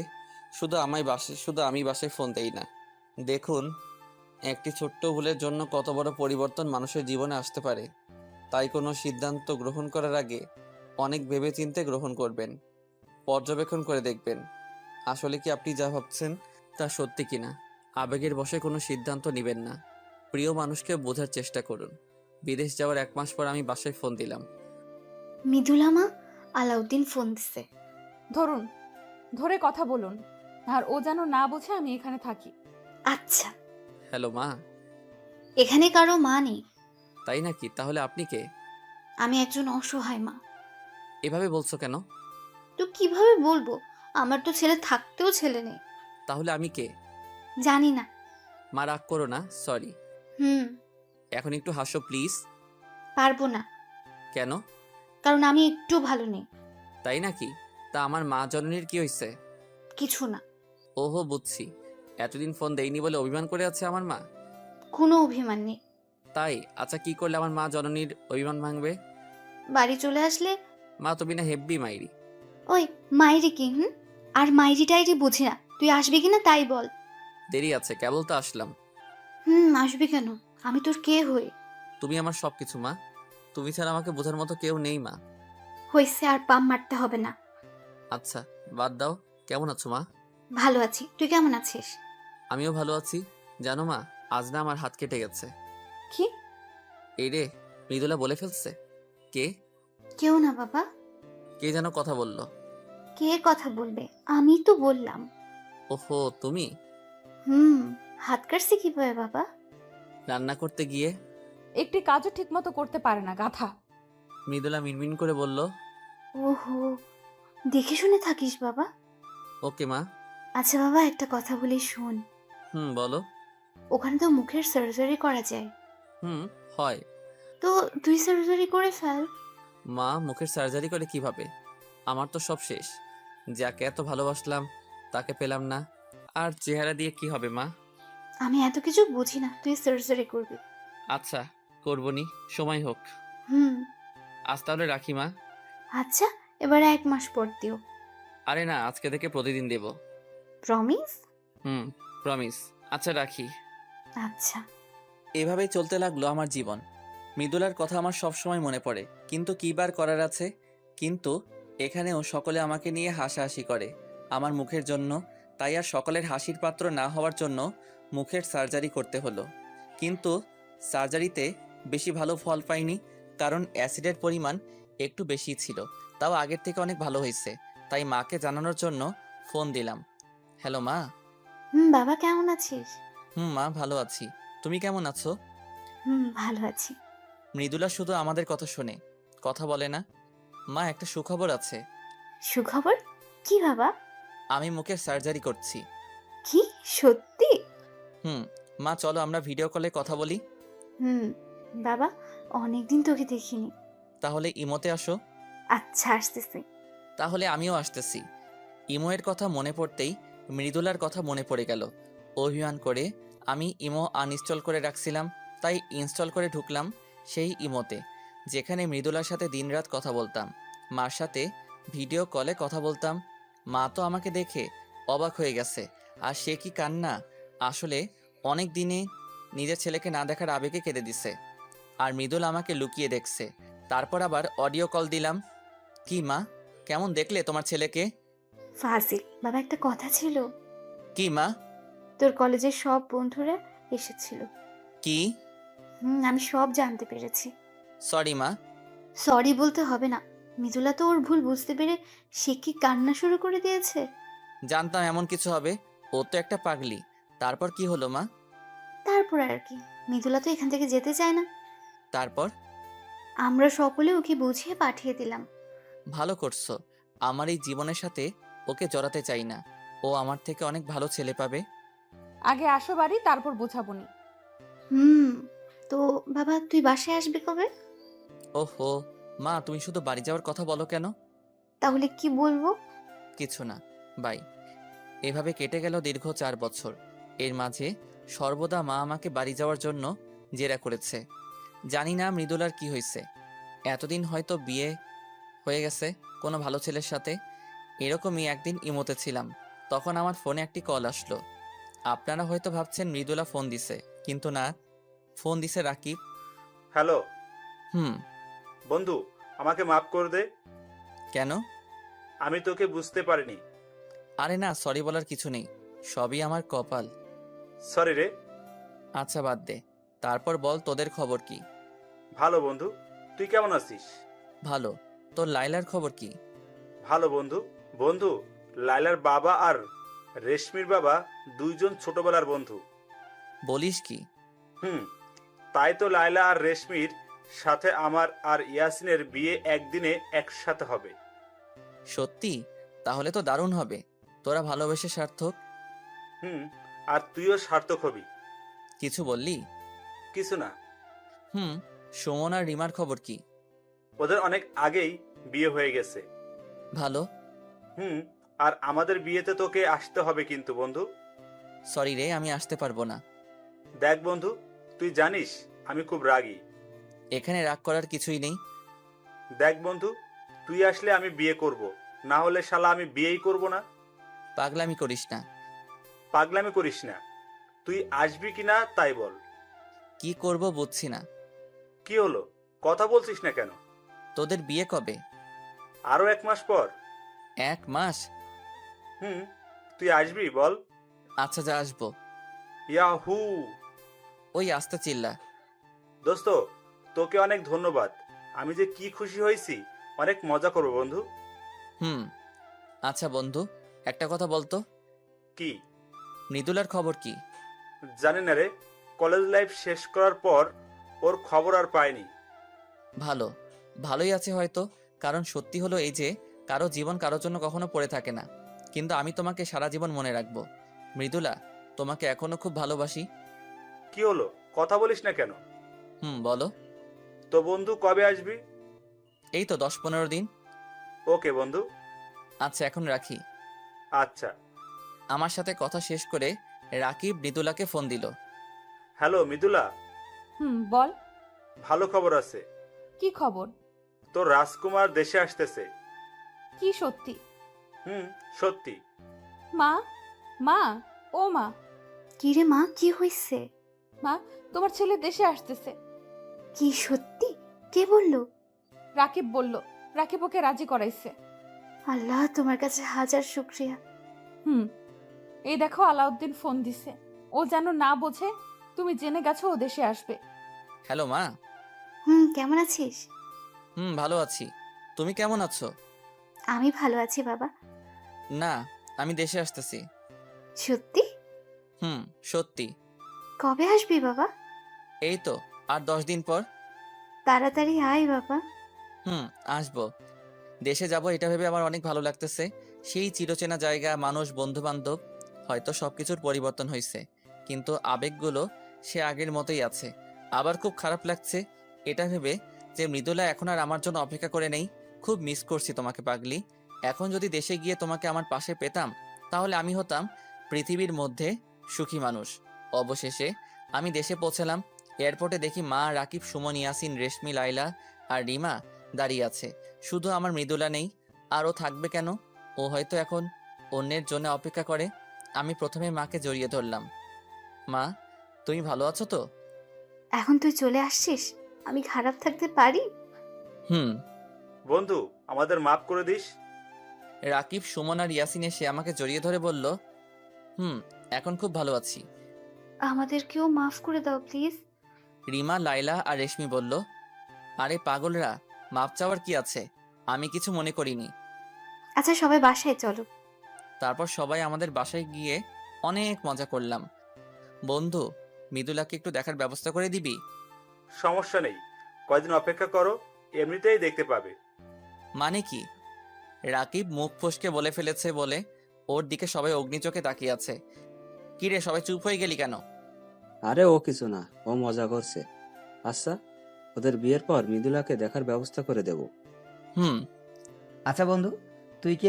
শুধু আমি বাসায় ফোন দেই না। দেখুন, একটি ছোট্ট ভুলের জন্য কত বড় পরিবর্তন মানুষের জীবনে আসতে পারে। তাই কোনো সিদ্ধান্ত গ্রহণ করার আগে অনেক ভেবেচিন্তে গ্রহণ করবেন, পর্যবেক্ষণ করে দেখবেন আসলে কি আপনি যা ভাবছেন তা সত্যি কিনা। আবেগের বশে কোনো সিদ্ধান্ত নেবেন না। প্রিয় মানুষকে বোঝার চেষ্টা করুন। বিদেশ যাওয়ার 1 মাস পর আমি বাসায় ফোন দিলাম। মৃদুলা মা, আলাউদ্দিন ফোন দিছে। ধরুন, ধরে কথা বলুন। আর ও যেন না বোঝে আমি এখানে থাকি। আচ্ছা। হ্যালো মা। এখানে কারো মা নেই। তাই নাকি? তাহলে আপনি কে? আমি একজন অসহায় মা। এভাবে বলছো কেন? তো কিভাবে বলবো? আমার তো ছেলে থাকতেও ছেলে নেই। তাহলে আমি কে? জানি না। মা রাগ করো না, সরি। হুম। এখন একটু হাসো প্লিজ। পারবো না, কেন? কারণ আমি একটু ভালো নেই। তাই নাকি? তা আমার মা জননীর কি হয়েছে? কিছু না। ওহো, বুঝছি। এতদিন ফোন দেইনি বলে অভিমান করে আছে আমার মা। কোনো অভিমান নেই। তাই? আচ্ছা, কি করলে আমার মা জননীর অভিমান ভাঙবে? বাড়ি চলে আসলে। মা তুমি না হেব্বি মাইরি। ওই, মাইরি কি? আর মাইরি টাইরি বুঝি না। তুই আসবি কিনা তাই বল। দেরি আছে, কেবল তো আসলাম। আসবি কেন? আমি তোর কে হই? তুমি আমার সব কিছু মা। তুমি ছাড়া আমাকে বোঝার মতো কেউ নেই মা। হইছে, আর পাম মারতে হবে না। আচ্ছা, বাদ দাও। কেমন আছো মা? ভালো আছি, তুই কেমন আছিস? আমিও ভালো আছি। জানো মা, আজ না আমার হাত কেটে গেছে। কি? এই রে, মৃদুলা বলে ফেলছে। কে? কেউ না বাবা। কে যেন কথা বলল। কে কথা বলবে? আমি তো বললাম। ওহো, তুমি? হাত কাটছি কিভাবে বাবা? রান্না করতে গিয়ে। একটি কাজও ঠিকমতো করতে পারে না, গাধা। মৃদুলা মিনমিন করে বলল। ওহো, দেখে শুনে থাকিস বাবা। ওকে মা। আচ্ছা বাবা, একটা কথা বলি শোন। বলো। ওখানে তো মুখের সার্জারি করা যায়। হুম, হয়। তো তুই সার্জারি করে ফেল। মা, মুখের সার্জারি করে কিভাবে? আমার তো সব শেষ। যাকে এত ভালোবাসলাম তাকে পেলাম না। আর চেহারা দিয়ে কি হবে মা? আমি এত কিছু বুঝি না, তুই সার্জারি করবি। আচ্ছা, করবনি, সময় হোক। হুম। আজ তাহলে রাখি মা। আচ্ছা, এবার 1 মাস পর দিও। আরে না, আজকে থেকে প্রতিদিন দেব। প্রমিস? হুম, প্রমিস। আচ্ছা, রাখি। আচ্ছা। এভাবেই চলতে লাগলো আমার জীবন। মৃদুলার কথা আমার সব সময় মনে পড়ে, কিন্তু কী বার করার আছে। কিন্তু এখানেও সকলে আমাকে নিয়ে হাসাহাসি করে আমার মুখের জন্য। তাই আর সকলের হাসির পাত্র না হওয়ার জন্য মুখের সার্জারি করতে হলো। কিন্তু সার্জারিতে বেশি ভালো ফল পাইনি, কারণ অ্যাসিডের পরিমাণ একটু বেশি ছিল। তাও আগের থেকে অনেক ভালো হয়েছে। তাই মাকে জানানোর জন্য ফোন দিলাম। হ্যালো মা। বাবা কেমন আছিস? মা, ভালো আছি। তুমি কেমন আছো? ভালো আছি। মৃদুলা শুধু আমাদের কথা শোনে, কথা বলে না। মা, একটা সুখবর আছে। সুখবর? কি বাবা? আমি মুখের সার্জারি করছি। কি, সত্যি? মা, চলো আমরা ভিডিও কলে কথা বলি। বাবা, অনেকদিন তোকে দেখিনি। তাহলে ইমোতে আসো। আচ্ছা, আসতেছি। তাহলে আমিও আসতেছি। ইমোয়ের কথা মনে পড়তেই মৃদুলার কথা মনে পড়ে গেল। অভিমান করে আমি ইমো আনইনস্টল করে রাখছিলাম, তাই ইনস্টল করে ঢুকলাম সেই ইমোতে, যেখানে মৃদুলার সাথে দিনরাত কথা বলতাম, মার সাথে ভিডিও কলে কথা বলতাম। মা তো আমাকে দেখে অবাক হয়ে গেছে। আর সে কি কান্না! আসলে অনেক দিনে নিজের ছেলেকে না দেখার আবেগে কেঁদে দিছে। আর মৃদুলা আমাকে লুকিয়ে দেখছে। তারপর আবার অডিও কল দিলাম। কি মা, কেমন দেখলে তোমার ছেলেকে? ফাজিল বাবা, একটা কথা ছিল। কি মা? তোর কলেজের সব বন্ধুরা এসেছিল। কি? আমি সব জানতে পেরেছি। সরি মা। সরি বলতে হবে না। মৃদুলা তো ওর ভুল বুঝতে পেরে সে কি কান্না শুরু করে দিয়েছে। জানতাম এমন কিছু হবে। ও তো একটা পাগলি। তারপর কি হলো মা? তারপর আর কি, মৃদুলা তো এখান থেকে যেতে চায় না। তারপর? আমরা সকলে ওকে বুঝিয়ে পাঠিয়ে দিলাম। ভালো করছো। আমার এই জীবনের সাথে ওকে জড়াতে চাই না। ও আমার থেকে অনেক ভালো ছেলে পাবে। আগে আসো বাড়ি, তারপর বোঝাবনি। তো বাবা, তুই বাসায় আসবি কবে? ওহো মা, তুমি শুধু বাড়ি যাওয়ার কথা বলো কেন? তাহলে কি বলবো? কিছু না, বাই। এভাবে কেটে গেল দীর্ঘ 4 বছর। এর মাঝে সর্বদা মা আমাকে বাড়ি যাওয়ার জন্য জেরা করেছে। জানি না মৃদুলার কি হয়েছে। এতদিন হয়তো বিয়ে হয়ে গেছে কোনো ভালো ছেলের সাথে। এরকমই একদিন ইমোতে ছিলাম, তখন আমার ফোনে একটি কল আসলো। আপনারা হয়তো ভাবছেন মৃদুলা ফোন দিছে, কিন্তু না, ফোন দিছে রাকিব। হ্যালো হুম। বন্ধু, আমাকে মাফ করে দে। কেন? আমি তোকে বুঝতে পারিনি। আরে না, সরি বলার কিছু নেই, সবই আমার কপাল। সরি রে। আচ্ছা বাদ দে, তারপর বল তোদের খবর কি? ভালো বন্ধু, তুই কেমন আছিস? ভালো। তোর লাইলার খবর কি? ভালো বন্ধু। বন্ধু, লাইলার বাবা আর রেশমির বাবা দুইজন ছোটবেলার বন্ধু। বলিস কি? তাই তো লাইলা আর রেশমির সাথে আমার আর ইয়াসিনের বিয়ে একদিনে একসাথে হবে। সত্যি? তাহলে তো দারুণ হবে। তোরা ভালোবেসে সার্থক। আর তুইও সার্থক হবি। কিছু বললি? কিছু না। সুমন আর রিমার খবর কি? ওদের অনেক আগেই বিয়ে হয়ে গেছে। ভালো। আর আমাদের বিয়েতে তোকে আসতে হবে কিন্তু বন্ধু। সরি রে, আমি আসতে পারবো না। দেখ বন্ধু, তুই জানিস আমি খুব রাগী। এখানে রাগ করার কিছুই নেই। দেখ বন্ধু, তুই আসলে আমি বিয়ে করব, না হলে শালা আমি বিয়েই করব না। পাগলামি করিস না। পাগলামি করিস না। তুই আসবি কিনা তাই বল। কি করব বুঝছি না। কি হলো, কথা বলছিস না কেন? তোদের বিয়ে কবে? আরো 1 মাস পর। 1 মাস? তুই আসবি বল। আচ্ছা, যা আসবো। ইয়াহু! ওই আস্তে চিল্লা। দোস্ত, তোকে অনেক ধন্যবাদ। আমি যে কি খুশি হয়েছি। অনেক মজা করবো বন্ধু। আচ্ছা বন্ধু, একটা কথা বলতো। কি? মৃদুলার খবর কি? জানি না রে। কলেজ লাইফ শেষ করার পর ওর খবর আর পাইনি। ভালো, ভালোই আছে হয়তো। কারণ সত্যি হলো এই যে কারো জীবন কারোর জন্য কখনো পড়ে থাকে না। কিন্তু আমি তোমাকে সারা জীবন মনে রাখবো। মৃদুলা, তোমাকে এখনো খুব ভালোবাসি। কি হলো, কথা বলিস না কেন? বলো। তো বন্ধু কবে আসবি? এই তো 10-15 দিন। ওকে বন্ধু। আচ্ছা এখন রাখি। আচ্ছা। আমার সাথে কথা শেষ করে রাকিব মৃদুলাকে ফোন দিল। হ্যালো মৃদুলা, বল। ভালো খবর আছে। কি খবর? তোর রাজকুমার দেশে আসতেছে। কি সত্যি? সত্যি। মা, মা, ও মা, কি রে মা, কি হয়েছে? মা, তোমার ছেলে দেশে আসতেছে। কি সত্যি? কে বললো? রাকিব বলল। রাকিব ওকে রাজি করাইছে। আল্লাহ, তোমার কাছে হাজার শুক্রিয়া। এই দেখো আলাউদ্দিন ফোন দিছে। ও যেন না বোঝে তুমি জেনে গেছো ও দেশে আসবে। হ্যালো মা। কেমন আছিস? ভালো আছি। তুমি কেমন আছো? আমি ভালো আছি বাবা। না, আমি দেশে আসতেছি। সত্যি? সত্যি। কবে আসবি বাবা? এই তো আর 10 দিন পর। তাড়াতাড়ি আয় বাবা। আসবো। দেশে যাব এটা ভেবে আমার অনেক ভালো লাগতেছে। সেই চিরচেনা জায়গা, মানুষ, বন্ধু বান্ধব। হয়তো সবকিছুর পরিবর্তন হয়েছে, কিন্তু আবেগগুলো সে আগের মতোই আছে। আবার খুব খারাপ লাগছে এটা ভেবে যে মৃদুলা এখন আর আমার জন্য অপেক্ষা করে নেই। খুব মিস করছি তোমাকে পাগলি। এখন যদি দেশে গিয়ে তোমাকে আমার পাশে পেতাম, তাহলে আমি হতাম পৃথিবীর মধ্যে সুখী মানুষ। অবশেষে আমি দেশে পৌঁছালাম। এয়ারপোর্টে দেখি মা, রাকিব, সুমন, ইয়াসিন, রেশমি, লাইলা আর রিমা দাঁড়িয়ে আছে। শুধু আমার মৃদুলা নেই। আর ও থাকবে কেন? ও হয়তো এখন অন্যের জন্য অপেক্ষা করে। আমি প্রথমে মাকে জড়িয়ে ধরলাম। মা, তুমি ভালো আছো তো? এখন তুই চলে আসছিস, আমি খারাপ থাকতে পারি? বন্ধু, আমাদের মাফ করে দিস। রাকিব, সুমন আর ইয়াসিন এসে আমাকে জড়িয়ে ধরে বলল, এখন খুব ভালো আছি। আমাদেরকেও মাফ করে দাও প্লিজ। রিমা, লাইলা আর রেশমি বলল, আরে পাগলরা, মাপ চাওয়ার কি আছে? আমি কিছু মনে করিনি। আচ্ছা সবাই বাসায় চলো। তারপর সবাই আমাদের বাসায় গিয়ে অনেক মজা করলাম। বন্ধু, মৃদুলাকে একটু দেখার ব্যবস্থা করে দিবি? সমস্যা নেই, কয়দিন অপেক্ষা করো, এমনিতেই দেখতে পাবে। মানে কি? রাকিব মুখ ফসকে বলে ফেলেছে বলে ওর দিকে সবাই অগ্নিচোখে তাকিয়ে আছে। কিরে, সবাই চুপ হয়ে গেলি কেন? আরে ও কিছু না, ও মজা করছে। আচ্ছা, ওদের বিয়ের পর মৃদুলাকে দেখার ব্যবস্থা করে দেব। আচ্ছা বন্ধু, তুই কি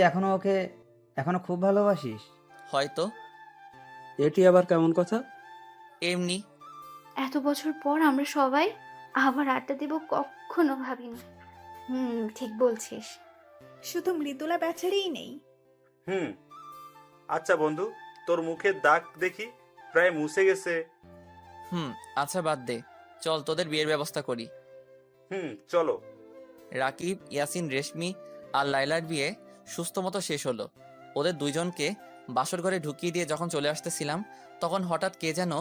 এখনো খুব ভালোবাসিস? হয়তো। এটি আবার কেমন কথা? এমনি। এত বছর পর আমরা সবাই আবার আড্ডা দেব কখনো ভাবিনি। ঠিক বলছিস। শুধু মৃদুলা বেচারিই নেই। আচ্ছা বন্ধু, তোর মুখের দাগ দেখি প্রায় মুছে গেছে। আচ্ছা বাদ দে, চল তোদের বিয়ের ব্যবস্থা করি। চলো। রাকিব, ইয়াসিন, রেশমি আর লাইলার বিয়ে সুস্থ মতো শেষ হলো। ওদের দুইজনকে বাসর ঘরে ঢুকিয়ে দিয়ে যখন চলে আসতেছিলাম, তখন হঠাৎ কে যেন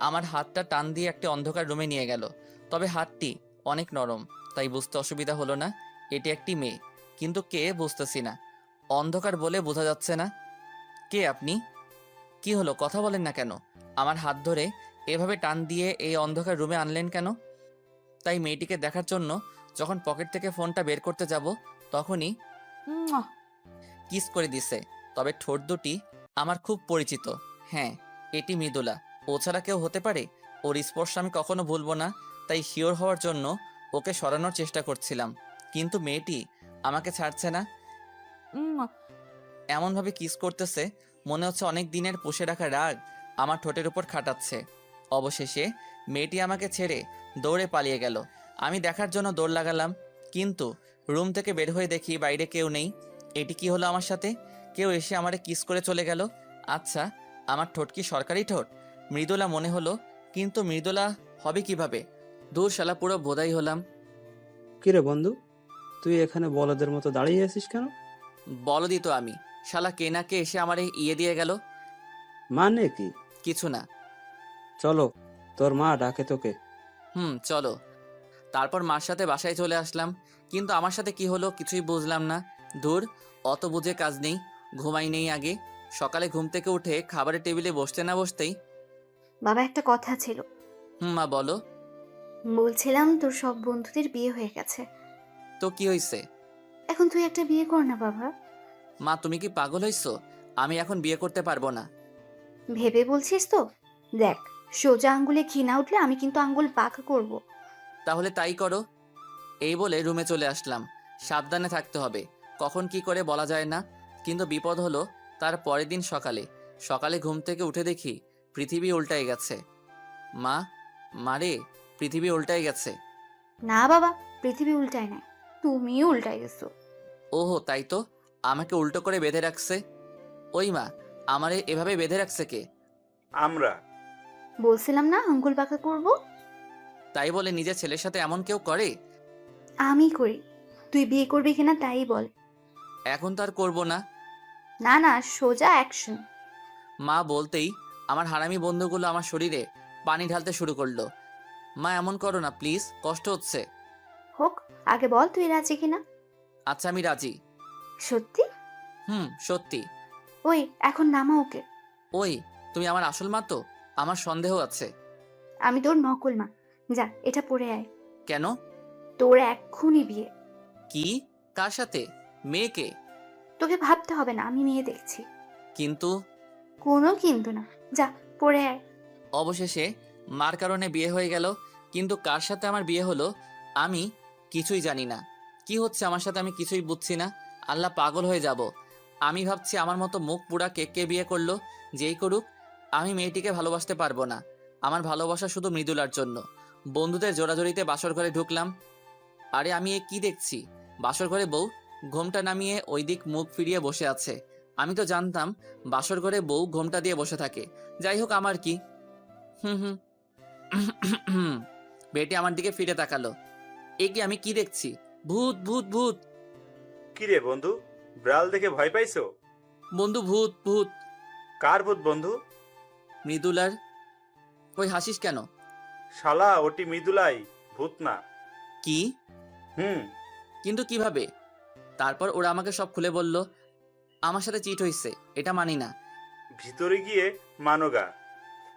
আমার হাতটা টান দিয়ে একটা অন্ধকার রুমে নিয়ে গেল। তবে হাতটি অনেক নরম, তাই বুঝতে অসুবিধা হলো না এটি একটি মেয়ে। কিন্তু কে বুঝতেছি না, অন্ধকার বলে বোঝা যাচ্ছে না। কে আপনি? কি হলো, কথা বলেন না কেন? আমার হাত ধরে এভাবে টান দিয়ে এই অন্ধকার রুমে আনলেন কেন? তাই মেয়েটিকে দেখার জন্য যখন পকেট থেকে ফোনটা বের করতে যাব, তখনই কিস করে দিছে। তবে ঠোঁট দুটি আমার খুব পরিচিত। হ্যাঁ, এটি মৃদুলা। ও ছাড়া কেউ হতে পারে? ওর স্পর্শ আমি কখনো ভুলবো না। তাই শিওর হওয়ার জন্য ওকে সরানোর চেষ্টা করছিলাম, কিন্তু মেয়েটি আমাকে ছাড়ছে না। এমনভাবে কিস করতেছে, মনে হচ্ছে অনেক দিনের পুষে রাখা রাগ আমার ঠোঁটের উপর খাটাচ্ছে। অবশেষে মেয়েটি আমাকে ছেড়ে দৌড়ে পালিয়ে গেল। আমি দেখার জন্য দৌড় লাগালাম, কিন্তু রুম থেকে বের হয়ে দেখি বাইরে কেউ নেই। এটি কি হলো আমার সাথে? কেউ এসে আমারে কিস করে চলে গেল। আচ্ছা, আমার ঠোঁট কি সরকারি ঠোঁট? মৃদুলা মনে হলো, কিন্তু মৃদুলা হবে কিভাবে? দূর শালা, পুরো বোধাই হলাম। কিরে বন্ধু, তুই এখানে বলদের মতো দাঁড়িয়ে আছিস কেন? বলদি তো আমি, শালা কে না কে এসে আমারে ইয়ে দিয়ে গেল। মানে কি? কিছু না। চলো, তোর মা ডাকে তোকে। চলো। তারপর মার সাথে বাসায় চলে আসলাম, কিন্তু আমার সাথে কি হলো কিছুই বুঝলাম না। দূর, অত বুঝে কাজ নেই, ঘুমাই নেই আগে। সকালে ঘুম থেকে উঠে খাবারের টেবিলে বসতে না বসতেই, বাবা একটা কথা ছিল। মা বলো। বলছিলাম তোর সব বন্ধুদের বিয়ে হয়ে গেছে। তো কি হয়েছে? এখন তুই একটা বিয়ে কর না বাবা। মা, তুমি কি পাগল হইছো? আমি এখন বিয়ে করতে পারবো না। ভেবে বলছিস তো? দেখ, সোজা আঙ্গুলে ঘি না উঠলে আমি কিন্তু আঙ্গুল বাঁকা করব। তাহলে তাই করো। এই বলে রুমে চলে আসলাম। সাবধানে থাকতে হবে, কখন কি করে বলা যায় না। কিন্তু বিপদ হলো তার পরের দিন সকালে। সকালে ঘুম থেকে উঠে দেখি পৃথিবী উল্টায় গেছে। মা, মারে, পৃথিবী উল্টায় গেছে। না বাবা, পৃথিবী উল্টায় না, তুমিও উল্টায় গেছো। ওহো, তাই তো, আমাকে উল্টো করে বেঁধে রাখছে। ওই মা, আমারে এভাবে বেঁধে রাখছে কে? আমরা। বলছিলাম না আঙ্গুল বাঁকা করব। তাই বলে নিজের ছেলের সাথে এমন কেউ করে? আমি করি, তুই বিয়ে করবি কিনা তাই বল। এখন তো আর করবো না। না না, সোজা অ্যাকশন। মা বলতেই আমার হারামি বন্ধুগুলো আমার শরীরে পানি ঢালতে শুরু করলো। মা, এমন করো না প্লিজ, কষ্ট হচ্ছে। হোক, আগে বল তুই রাজি কিনা। আচ্ছা, আমি রাজি। সত্যি? সত্যি। ওই এখন নামা ওকে। ওই, তুমি আমার আসল মা তো? আমার সন্দেহ আছে। আমি তোর নকল মা। যা, এটা পরে আয়। কেন? তোর এক্ষুনি বিয়ে। কি? কার সাথে? মেয়েকে? তোকে ভাবতে হবে না, আমি মেয়ে দেখছি। কিন্তু কোনো কিন্তু না, যা পরে আয়। অবশেষে মার কারণে বিয়ে হয়ে গেল। কিন্তু কার সাথে আমার বিয়ে হলো আমি কিছুই জানি না। কি হচ্ছে আমার সাথে আমি কিছুই বুঝছি না। আল্লাহ, পাগল হয়ে যাব। আমি ভাবছি আমার মতো মুখ পুরা কে বিয়ে করলো। যেই করুক, আমি মেয়েটিকে ভালোবাসতে পারবো না। আমার ভালোবাসা শুধু মৃদুলার জন্য। বন্ধুদের জোড়াজড়িতে বাসর ঘরে ঢুকলাম। আরে আমি এ কি দেখছি? বাসর ঘরে বউ ঘোমটা নামিয়ে ওই দিক মুখ ফিরিয়ে বসে আছে। আমি তো জানতাম বাসর ঘরে বউ ঘোমটা দিয়ে বসে থাকে। যাই হোক, আমার কি। হুম। বেটি আমার দিকে ফিরে তাকালো। এ কি, আমি কি দেখছি? ভূত ভূত ভূত! কিরে বন্ধু, ব্রাল দেখে ভয় পাইছো? বন্ধু, ভূত ভূত! কার ভূত বন্ধু? মৃদুলার। ওই হাসিস কেন? শালা, ওটি মৃদুলাই, ভূত না। কি? হুম। কিন্তু কিভাবে? তারপর ওরা আমাকে সব খুলে বলল। আমার সাথে চিট হইছে, এটা মানি না। ভিতরে গিয়ে মানোগা।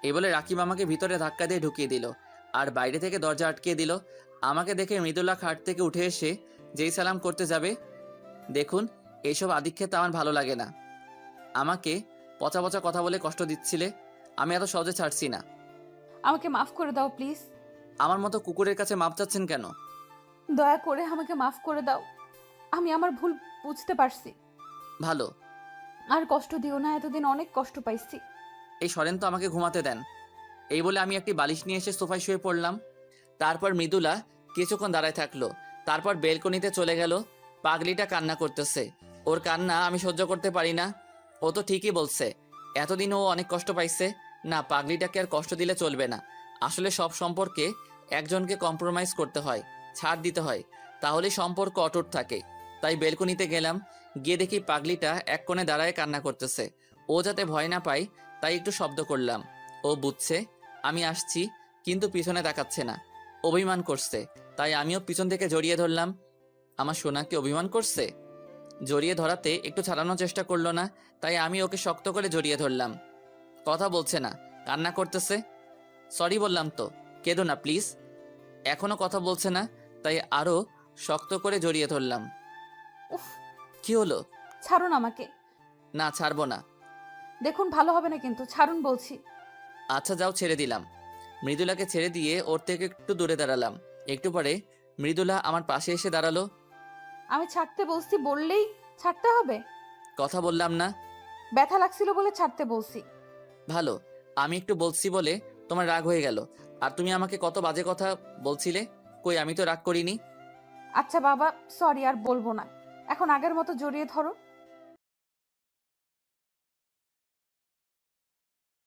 এই বলে রাকিব আমাকে ভিতরে ধাক্কা দিয়ে ঢুকিয়ে দিল আর বাইরে থেকে দরজা আটকিয়ে দিল। আমাকে দেখে মৃদুলা খাট থেকে উঠে এসে যেই সালাম করতে যাবে, দেখুন, এইসব আদিক্ষেতা আমার ভালো লাগে না। আমাকে পচা পচা কথা বলে কষ্ট দিচ্ছিলে, আমি এত সহজে ছাড়ছি না। আমাকে মাফ করে দাও প্লিজ। আমার মতো কুকুরের কাছে মাপ চাচ্ছেন কেন? দয়া করে আমাকে মাফ করে দাও। আমি আমার ভুল বুঝতে পারছি। ভালো। আর কষ্ট দিও না, এতদিন অনেক কষ্ট পাইছি। এই সরেন তো, আমাকে ঘুমাতে দেন। এই বলে আমি একটি বালিশ নিয়ে এসে সোফায় শুয়ে পড়লাম। তারপর মৃদুলা কিছুক্ষণ দাঁড়ায় থাকলো। তারপর বেলকনিতে চলে গেল। পাগলিটা কান্না করতেছে। ওর কান্না আমি সহ্য করতে পারি না। ও তো ঠিকই বলছে, এতদিন ও অনেক কষ্ট পাইছে। না, পাগলিটাকে আর কষ্ট দিলে চলবে না। আসলে সব সম্পর্কে একজনকে কম্প্রোমাইজ করতে হয়, ছাড় দিতে হয়, তাহলে সম্পর্ক অটুট থাকে। তাই বেলকনিতে গেলাম। গিয়ে দেখি পাগলিটা এক কোণে দাঁড়ায় কান্না করতেছে। ও যাতে ভয় না পায় তাই একটু শব্দ করলাম। ও বুঝছে আমি আসছি, কিন্তু পিছনে তাকাচ্ছে না। অভিমান করছে, তাই আমিও পিছন থেকে জড়িয়ে ধরলাম। আমার সোনাকে অভিমান করছে। জড়িয়ে ধরাতে একটু ছাড়ানোর চেষ্টা করলো না, তাই আমি ওকে শক্ত করে জড়িয়ে ধরলাম। কথা বলছে না, কান্না করতেছে। সরি বললাম তো, কেঁদো না প্লিজ। এখনো কথা বলছে না, তাই আরো শক্ত করে জড়িয়ে ধরলাম। উফ, কি হলো? ছাড়ুন আমাকে। না, ছাড়বো না। দেখুন, ভালো হবে না কিন্তু, ছাড়ুন বলছি। আচ্ছা যাও, ছেড়ে দিলাম। মৃদুলাকে ছেড়ে দিয়ে ওর থেকে একটু দূরে দাঁড়ালাম। একটু পরে মৃদুলা আমার পাশে এসে দাঁড়ালো। আমি ছাড়তে বলছি বললেই ছাড়তে হবে? কথা বললাম না? ব্যথা লাগছিল বলে ছাড়তে বলছি। ভালো, আমি একটু বলছি বলে তোমার রাগ হয়ে গেল। আর তুমি আমাকে কত বাজে কথা বলছিলে। কই, আমি তো রাগ করিনি। আচ্ছা বাবা, সরি, আর বলবো না। এখন আগের মতো জড়িয়ে ধরো।